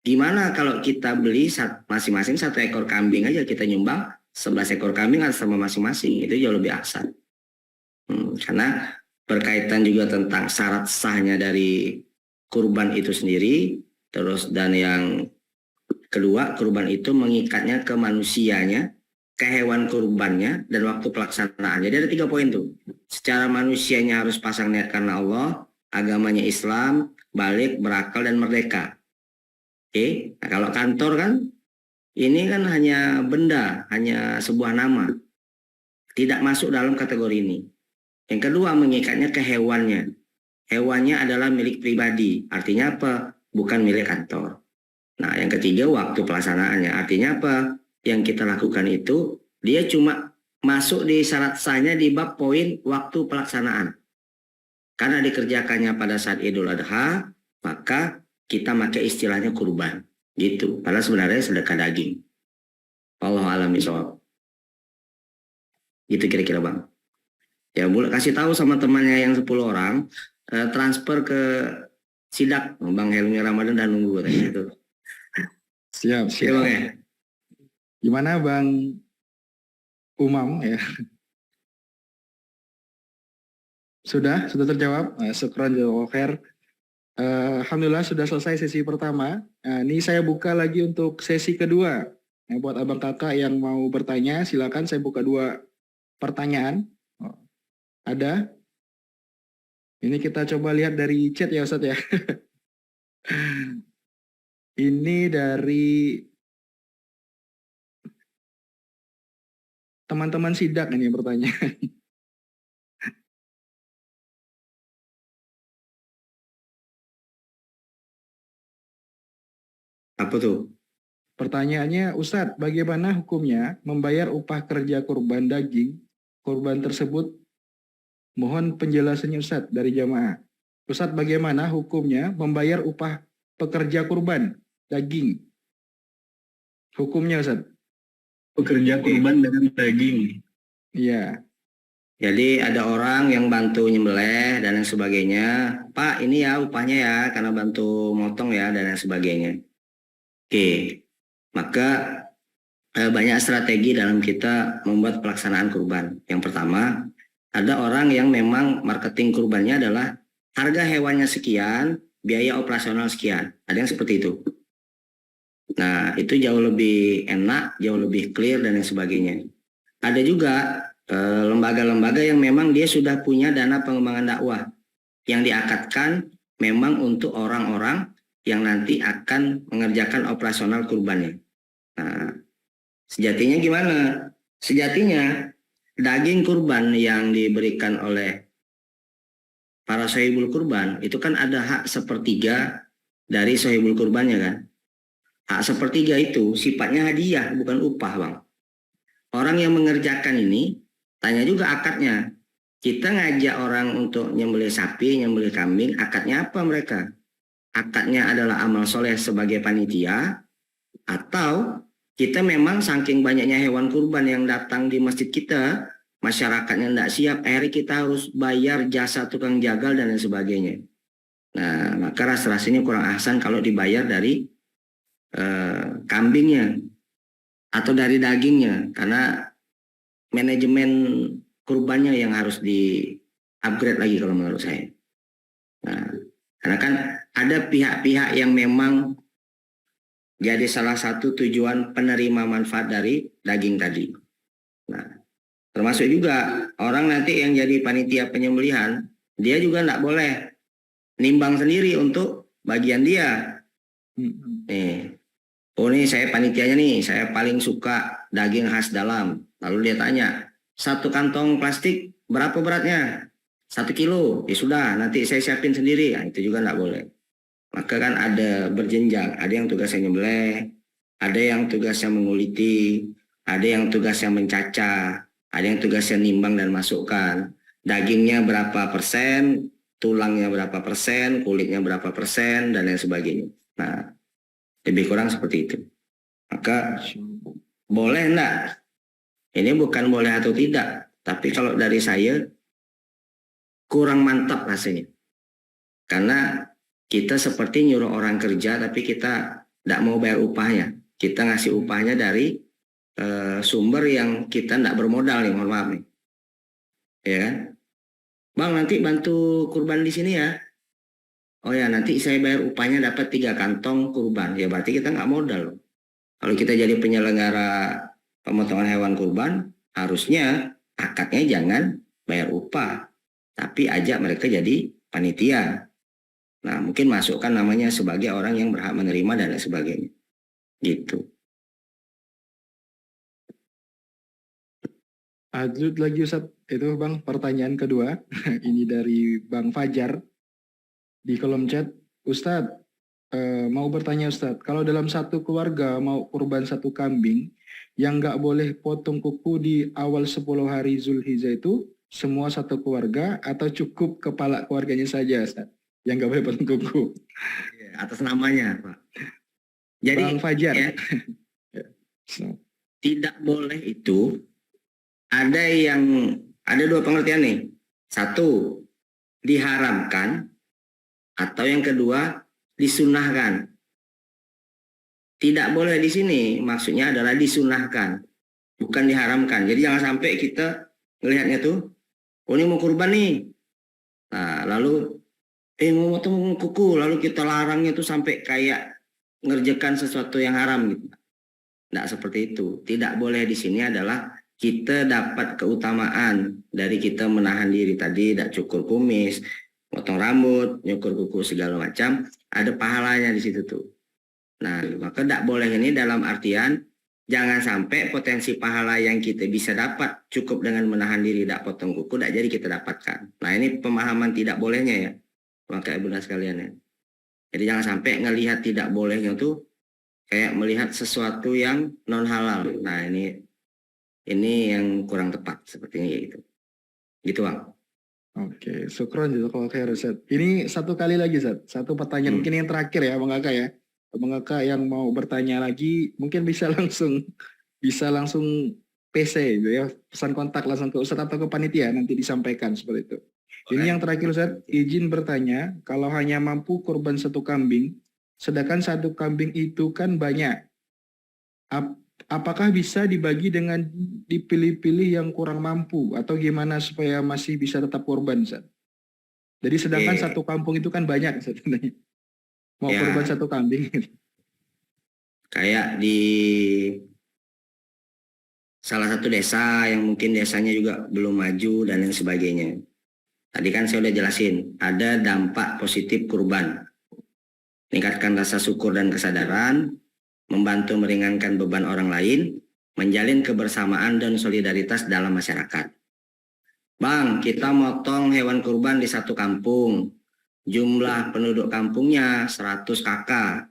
Gimana kalau kita beli masing-masing 1 ekor kambing aja, kita nyumbang 11 ekor kambing atas sama masing-masing. Itu jauh lebih ahsan. Karena berkaitan juga tentang syarat sahnya dari kurban itu sendiri. Terus dan yang kedua, kurban itu mengikatnya ke manusianya, ke hewan kurbannya, dan waktu pelaksanaan. Jadi ada 3 poin tuh. Secara manusianya harus pasang niat karena Allah, agamanya Islam, balik, berakal, dan merdeka. Oke, nah, kalau kantor kan, ini kan hanya benda, hanya sebuah nama. Tidak masuk dalam kategori ini. Yang kedua, mengikatnya ke hewannya. Hewannya adalah milik pribadi. Artinya apa? Bukan milik kantor. Nah, yang ketiga, waktu pelaksanaannya. Artinya apa? Yang kita lakukan itu, dia cuma masuk di syarat sahnya di bab poin waktu pelaksanaan. Karena dikerjakannya pada saat Idul Adha, maka kita pakai istilahnya kurban. Gitu. Padahal sebenarnya sedekah daging. Wallahu a'lam bishawab. Gitu kira-kira Bang. Ya, boleh kasih tahu sama temannya yang 10 orang, transfer ke sidak Bang Helmi Ramadan dan nunggu katanya itu. Siap. Ya, Bang ya. Gimana Bang Umam ya? Sudah terjawab. Syukran jazakallahu khair. Alhamdulillah sudah selesai sesi pertama. Ini saya buka lagi untuk sesi kedua. Buat abang kakak yang mau bertanya, silakan saya buka 2 pertanyaan. Ada? Ini kita coba lihat dari chat ya Ustadz ya. Ini dari teman-teman sidak ini yang bertanya. Apa tuh? Pertanyaannya, Ustadz, bagaimana hukumnya membayar upah kerja kurban daging? Kurban tersebut, mohon penjelasannya Ustadz dari jamaah. Ustadz, bagaimana hukumnya membayar upah pekerja kurban daging? Hukumnya Ustadz? Pekerja kurban dengan daging. Iya. Jadi ada orang yang bantu nyembelih dan lain sebagainya. Pak, ini ya upahnya ya karena bantu motong ya dan lain sebagainya. Oke, maka banyak strategi dalam kita membuat pelaksanaan kurban. Yang pertama, ada orang yang memang marketing kurbannya adalah harga hewannya sekian, biaya operasional sekian. Ada yang seperti itu. Nah, itu jauh lebih enak, jauh lebih clear dan lain sebagainya. Ada juga lembaga-lembaga yang memang dia sudah punya dana pengembangan dakwah yang diakatkan memang untuk orang-orang yang nanti akan mengerjakan operasional kurbannya. Nah, Sejatinya gimana? Sejatinya daging kurban yang diberikan oleh para sohibul kurban itu kan ada hak sepertiga dari sohibul kurbannya kan. Hak sepertiga itu sifatnya hadiah bukan upah bang. Orang yang mengerjakan ini tanya juga akadnya. Kita ngajak orang untuk nyembelih sapi, nyembelih kambing, akadnya apa mereka? Akadnya adalah amal soleh sebagai panitia, atau kita memang saking banyaknya hewan kurban yang datang di masjid kita, masyarakatnya tidak siap, akhirnya kita harus bayar jasa tukang jagal dan lain sebagainya. Nah, maka rasanya kurang ahsan kalau dibayar dari kambingnya atau dari dagingnya, karena manajemen kurbannya yang harus di-upgrade lagi kalau menurut saya. Nah, karena kan ada pihak-pihak yang memang jadi salah satu tujuan penerima manfaat dari daging tadi. Nah, termasuk juga orang nanti yang jadi panitia penyembelihan, dia juga tidak boleh nimbang sendiri untuk bagian dia. Nih, oh nih saya panitianya nih, saya paling suka daging khas dalam. Lalu dia tanya, 1 kantong plastik berapa beratnya? 1 kilo, ya sudah nanti saya siapin sendiri. Nah, itu juga tidak boleh. Maka kan ada berjenjang, ada yang tugasnya nyembelih, ada yang tugasnya menguliti, ada yang tugasnya mencacah, ada yang tugasnya nimbang dan masukkan. Dagingnya berapa persen, tulangnya berapa persen, kulitnya berapa persen, dan lain sebagainya. Nah, lebih kurang seperti itu. Maka boleh enggak? Ini bukan boleh atau tidak, tapi kalau dari saya kurang mantap rasanya. Karena kita seperti nyuruh orang kerja tapi kita tidak mau bayar upahnya. Kita ngasih upahnya dari sumber yang kita tidak bermodal nih, mohon maaf nih. Ya kan? Bang, nanti bantu kurban di sini ya. Oh ya, nanti saya bayar upahnya dapat 3 kantong kurban. Ya berarti kita nggak modal. Kalau kita jadi penyelenggara pemotongan hewan kurban, harusnya akadnya jangan bayar upah, tapi ajak mereka jadi panitia. Nah, mungkin masukkan namanya sebagai orang yang berhak menerima dan lain sebagainya. Gitu. Lanjut lagi Ustadz, itu Bang pertanyaan kedua. Ini dari Bang Fajar di kolom chat. Ustadz, mau bertanya Ustadz, kalau dalam satu keluarga mau kurban 1 kambing, yang nggak boleh potong kuku di awal 10 hari Zulhijjah itu semua satu keluarga atau cukup kepala keluarganya saja Ustadz, yang nggak boleh potong kuku? Atas namanya Pak. Jadi Bang Fajar. Ya, tidak boleh itu ada 2 pengertian nih. 1, diharamkan, atau yang kedua disunahkan. Tidak boleh di sini maksudnya adalah disunahkan, bukan diharamkan. Jadi jangan sampai kita melihatnya tuh, oh ini mau kurban nih. Nah, lalu mau potong kuku, lalu kita larangnya tuh sampai kayak ngerjakan sesuatu yang haram gitu. Tidak seperti itu. Tidak boleh di sini adalah kita dapat keutamaan dari kita menahan diri tadi, tidak cukur kumis, potong rambut, nyukur kuku segala macam, ada pahalanya di situ tuh. Nah, maka tidak boleh ini dalam artian jangan sampai potensi pahala yang kita bisa dapat cukup dengan menahan diri tidak potong kuku, tidak jadi kita dapatkan. Nah, ini pemahaman tidak bolehnya ya, maka bunda sekalian ya. Jadi jangan sampai ngelihat tidak bolehnya tuh kayak melihat sesuatu yang non halal. Nah, ini yang kurang tepat sepertinya gitu. Gitu Bang. Oke, syukron jazakallahu khair Ustaz. Ini 1 kali lagi Ustaz, 1 pertanyaan mungkin yang terakhir ya Bang Kakak ya. Bang Kakak yang mau bertanya lagi mungkin bisa langsung PC gitu ya, pesan kontak langsung ke Ustaz atau ke panitia nanti disampaikan seperti itu. Ini yang terakhir Ustaz, izin bertanya, kalau hanya mampu kurban 1 kambing, sedangkan 1 kambing itu kan banyak, apakah bisa dibagi dengan dipilih-pilih yang kurang mampu atau gimana supaya masih bisa tetap kurban Ustaz? Jadi sedangkan 1 kampung itu kan banyak sebenarnya. Mau Ya. kurban 1 kambing. Kayak di salah satu desa yang mungkin desanya juga belum maju dan lain sebagainya. Tadi kan saya udah jelasin, ada dampak positif kurban. Meningkatkan rasa syukur dan kesadaran, membantu meringankan beban orang lain, menjalin kebersamaan dan solidaritas dalam masyarakat. Bang, kita motong hewan kurban di satu kampung. Jumlah penduduk kampungnya 100 kakak.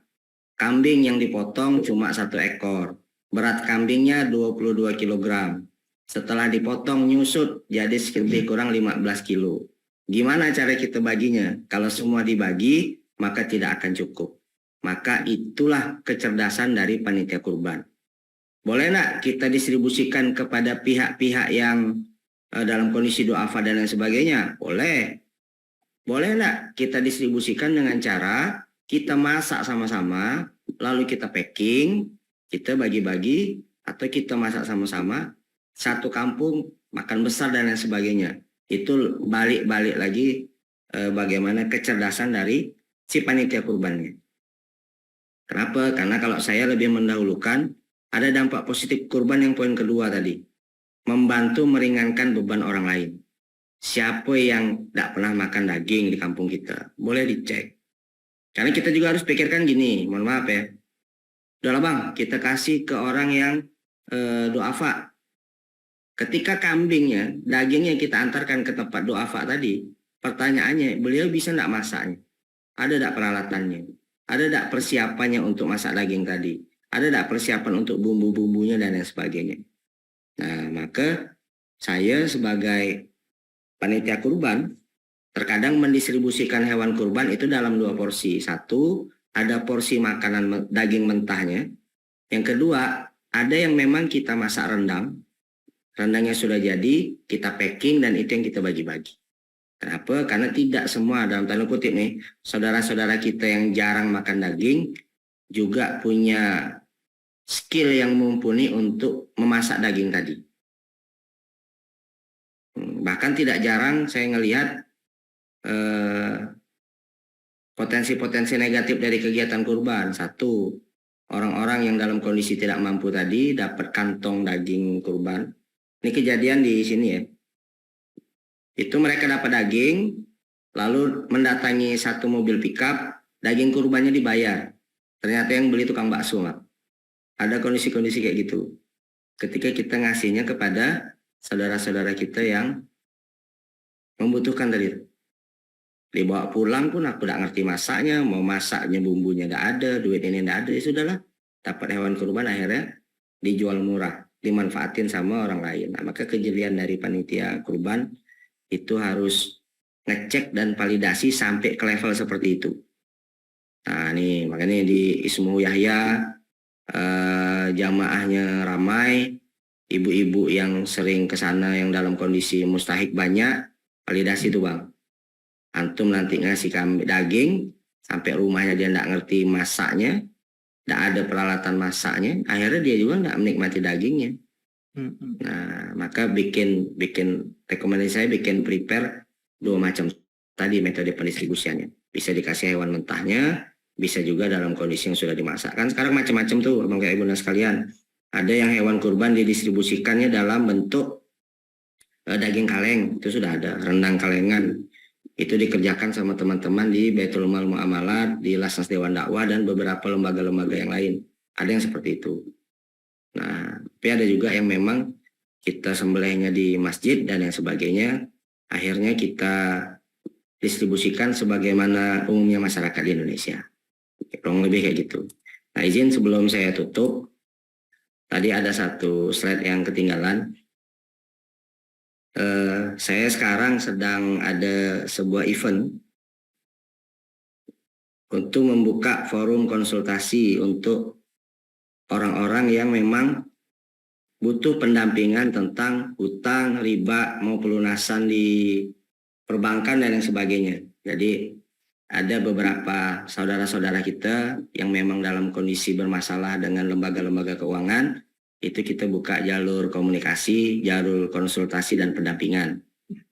Kambing yang dipotong cuma 1 ekor. Berat kambingnya 22 kg. Setelah dipotong nyusut jadi lebih kurang 15 kilo. Gimana cara kita baginya? Kalau semua dibagi, maka tidak akan cukup. Maka itulah kecerdasan dari panitia kurban. Boleh nggak kita distribusikan kepada pihak-pihak yang dalam kondisi du'afa dan lain sebagainya? Boleh. Boleh nggak kita distribusikan dengan cara kita masak sama-sama, lalu kita packing, kita bagi-bagi, atau kita masak sama-sama, satu kampung makan besar dan lain sebagainya. Itu balik-balik lagi bagaimana kecerdasan dari si panitia kurbannya. Kenapa? Karena kalau saya lebih mendahulukan ada dampak positif kurban yang poin kedua tadi. Membantu meringankan beban orang lain. Siapa yang tidak pernah makan daging di kampung kita? Boleh dicek. Karena kita juga harus pikirkan gini, mohon maaf ya. Udahlah bang, kita kasih ke orang yang du'afa. Ketika kambingnya, dagingnya kita antarkan ke tempat du'afa tadi, pertanyaannya, beliau bisa tidak masaknya? Ada tidak peralatannya? Ada tidak persiapannya untuk masak daging tadi? Ada tidak persiapan untuk bumbu-bumbunya dan lain sebagainya? Nah, maka saya sebagai panitia kurban, terkadang mendistribusikan hewan kurban itu dalam 2 porsi. Satu, ada porsi makanan daging mentahnya. Yang kedua, ada yang memang kita masak rendang. Rendangnya sudah jadi, kita packing dan itu yang kita bagi-bagi. Kenapa? Karena tidak semua, dalam tanda kutip nih, saudara-saudara kita yang jarang makan daging juga punya skill yang mumpuni untuk memasak daging tadi. Bahkan tidak jarang saya ngelihat potensi-potensi negatif dari kegiatan kurban. Satu, orang-orang yang dalam kondisi tidak mampu tadi dapat kantong daging kurban. Ini kejadian di sini ya. Itu mereka dapat daging, lalu mendatangi satu mobil pickup, daging kurbannya dibayar. Ternyata yang beli tukang bakso, Mak. Ada kondisi-kondisi kayak gitu. Ketika kita ngasihnya kepada saudara-saudara kita yang membutuhkan tadi. Dibawa pulang pun aku tidak ngerti masaknya, mau masaknya bumbunya tidak ada, duit ini tidak ada, ya sudahlah. Dapat hewan kurban akhirnya dijual murah, dimanfaatin sama orang lain. Nah, maka kejelian dari panitia kurban itu harus ngecek dan validasi sampai ke level seperti itu. Nah, nih makanya di Ismu Yahya jamaahnya ramai, ibu-ibu yang sering ke sana yang dalam kondisi mustahik banyak, validasi itu bang. Antum nanti ngasih daging, sampai rumahnya dia tidak ngerti masaknya, tidak ada peralatan masaknya, akhirnya dia juga tidak menikmati dagingnya. Nah, maka bikin rekomendasi saya bikin prepare 2 macam tadi metode pendistribusiannya. Bisa dikasih hewan mentahnya, bisa juga dalam kondisi yang sudah dimasak. Kan sekarang macam-macam tuh, Abang Ibu dan sekalian. Ada yang hewan kurban didistribusikannya dalam bentuk daging kaleng, itu sudah ada, rendang kalengan. Itu dikerjakan sama teman-teman di Baitul Mal Muamalat, di Lasnas Dewan Dakwah, dan beberapa lembaga-lembaga yang lain. Ada yang seperti itu. Nah, tapi ada juga yang memang kita sembelihnya di masjid dan yang sebagainya, akhirnya kita distribusikan sebagaimana umumnya masyarakat di Indonesia. Kurang lebih kayak gitu. Nah, izin sebelum saya tutup, tadi ada satu slide yang ketinggalan. Saya sekarang sedang ada sebuah event untuk membuka forum konsultasi untuk orang-orang yang memang butuh pendampingan tentang hutang, riba, mau pelunasan di perbankan dan yang sebagainya. Jadi ada beberapa saudara-saudara kita yang memang dalam kondisi bermasalah dengan lembaga-lembaga keuangan, itu kita buka jalur komunikasi, jalur konsultasi dan pendampingan.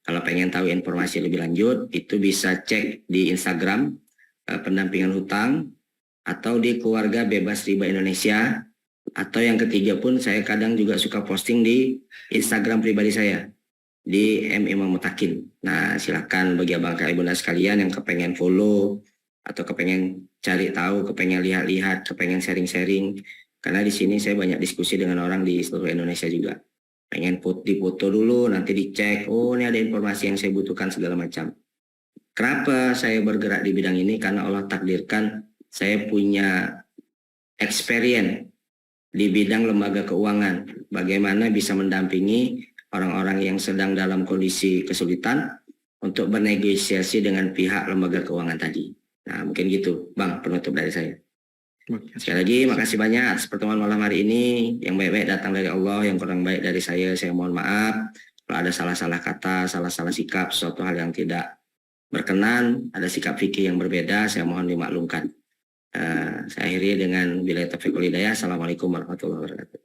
Kalau pengen tahu informasi lebih lanjut, itu bisa cek di Instagram pendampingan hutang, atau di Keluarga Bebas Riba Indonesia, atau yang ketiga pun saya kadang juga suka posting di Instagram pribadi saya, di M. Imam Mutakin. Nah, silakan bagi abang kakak ibu sekalian yang kepengen follow, atau kepengen cari tahu, kepengen lihat-lihat, kepengen sharing-sharing, Karena di sini saya banyak diskusi dengan orang di seluruh Indonesia juga. Pengen dipoto dulu, nanti dicek, oh ini ada informasi yang saya butuhkan segala macam. Kenapa saya bergerak di bidang ini? Karena Allah takdirkan saya punya experience di bidang lembaga keuangan. Bagaimana bisa mendampingi orang-orang yang sedang dalam kondisi kesulitan untuk bernegosiasi dengan pihak lembaga keuangan tadi. Nah, mungkin gitu, Bang, penutup dari saya. Sekali lagi, makasih banyak atas pertemuan malam hari ini. Yang baik-baik datang dari Allah, yang kurang baik dari saya mohon maaf. Kalau ada salah-salah kata, salah-salah sikap, suatu hal yang tidak berkenan, ada sikap fikih yang berbeda, saya mohon dimaklumkan. Saya akhiri dengan billahi taufiq wal hidayah. Assalamualaikum warahmatullahi wabarakatuh.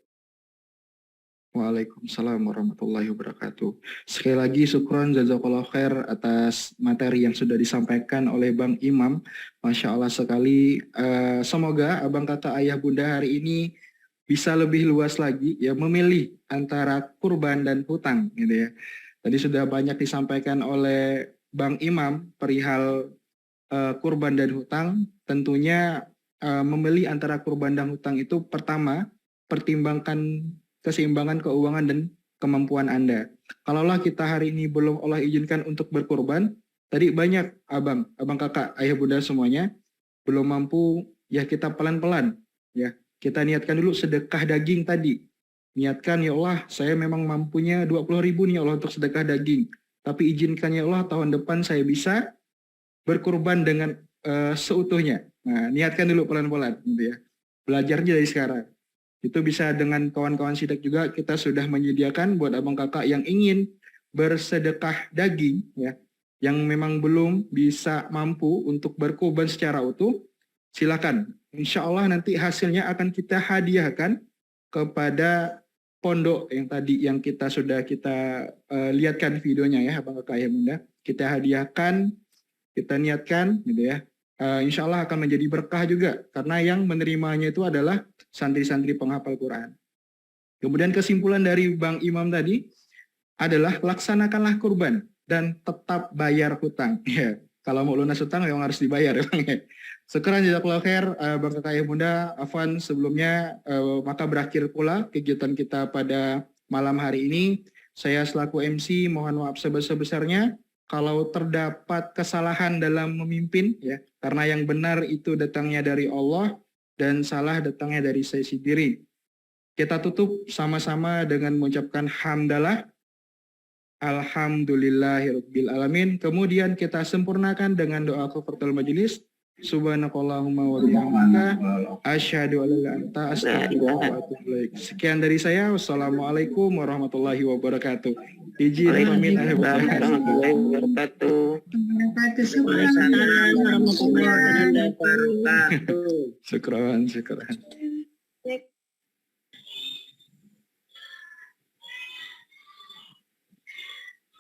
Waalaikumsalam warahmatullahi wabarakatuh. Sekali lagi syukron jazakallah khair atas materi yang sudah disampaikan oleh Bang Imam. Masya Allah sekali. Semoga abang kata ayah bunda hari ini bisa lebih luas lagi ya memilih antara kurban dan hutang gitu ya. Tadi sudah banyak disampaikan oleh Bang Imam perihal kurban dan hutang. Tentunya memilih antara kurban dan hutang itu pertama pertimbangkan keseimbangan keuangan dan kemampuan Anda. Kalaulah kita hari ini belum Allah izinkan untuk berkurban, tadi banyak abang kakak, ayah bunda semuanya belum mampu, ya kita pelan-pelan ya. Kita niatkan dulu sedekah daging tadi. Niatkan ya Allah, saya memang mampunya 20.000 nih ya Allah untuk sedekah daging. Tapi izinkan ya Allah tahun depan saya bisa berkurban dengan seutuhnya. Nah, niatkan dulu pelan-pelan gitu ya. Belajarnya dari sekarang. Itu bisa dengan kawan-kawan sidak juga kita sudah menyediakan buat abang kakak yang ingin bersedekah daging ya, yang memang belum bisa mampu untuk berkurban secara utuh, silakan. Insya Allah nanti hasilnya akan kita hadiahkan kepada pondok yang tadi yang kita sudah lihatkan videonya ya abang kakak ya bunda. Kita hadiahkan, kita niatkan gitu ya. Insya Allah akan menjadi berkah juga karena yang menerimanya itu adalah santri-santri penghafal Quran. Kemudian kesimpulan dari Bang Imam tadi adalah laksanakanlah kurban dan tetap bayar hutang. Ya, kalau mau lunas hutang memang harus dibayar ya Bang. Sekarang jazakallahu khair Bang Kakak Ayah Bunda, afwan sebelumnya maka berakhir pula kegiatan kita pada malam hari ini. Saya selaku MC mohon maaf sebesar-besarnya kalau terdapat kesalahan dalam memimpin ya, karena yang benar itu datangnya dari Allah dan salah datangnya dari saya sendiri. Kita tutup sama-sama dengan mengucapkan hamdalah, alhamdulillahirabbil alamin. Kemudian kita sempurnakan dengan doa kafaratul majelis. Subhanakallahumma wa bihamdika asyhadu an la ilaha illa anta astaghfiruka wa atubu ilaik. Sekian dari saya. Wassalamualaikum warahmatullahi wabarakatuh. Izin pamit warahmatullahi wabarakatuh. Waalaikumsalam warahmatullahi wabarakatuh. Syukran.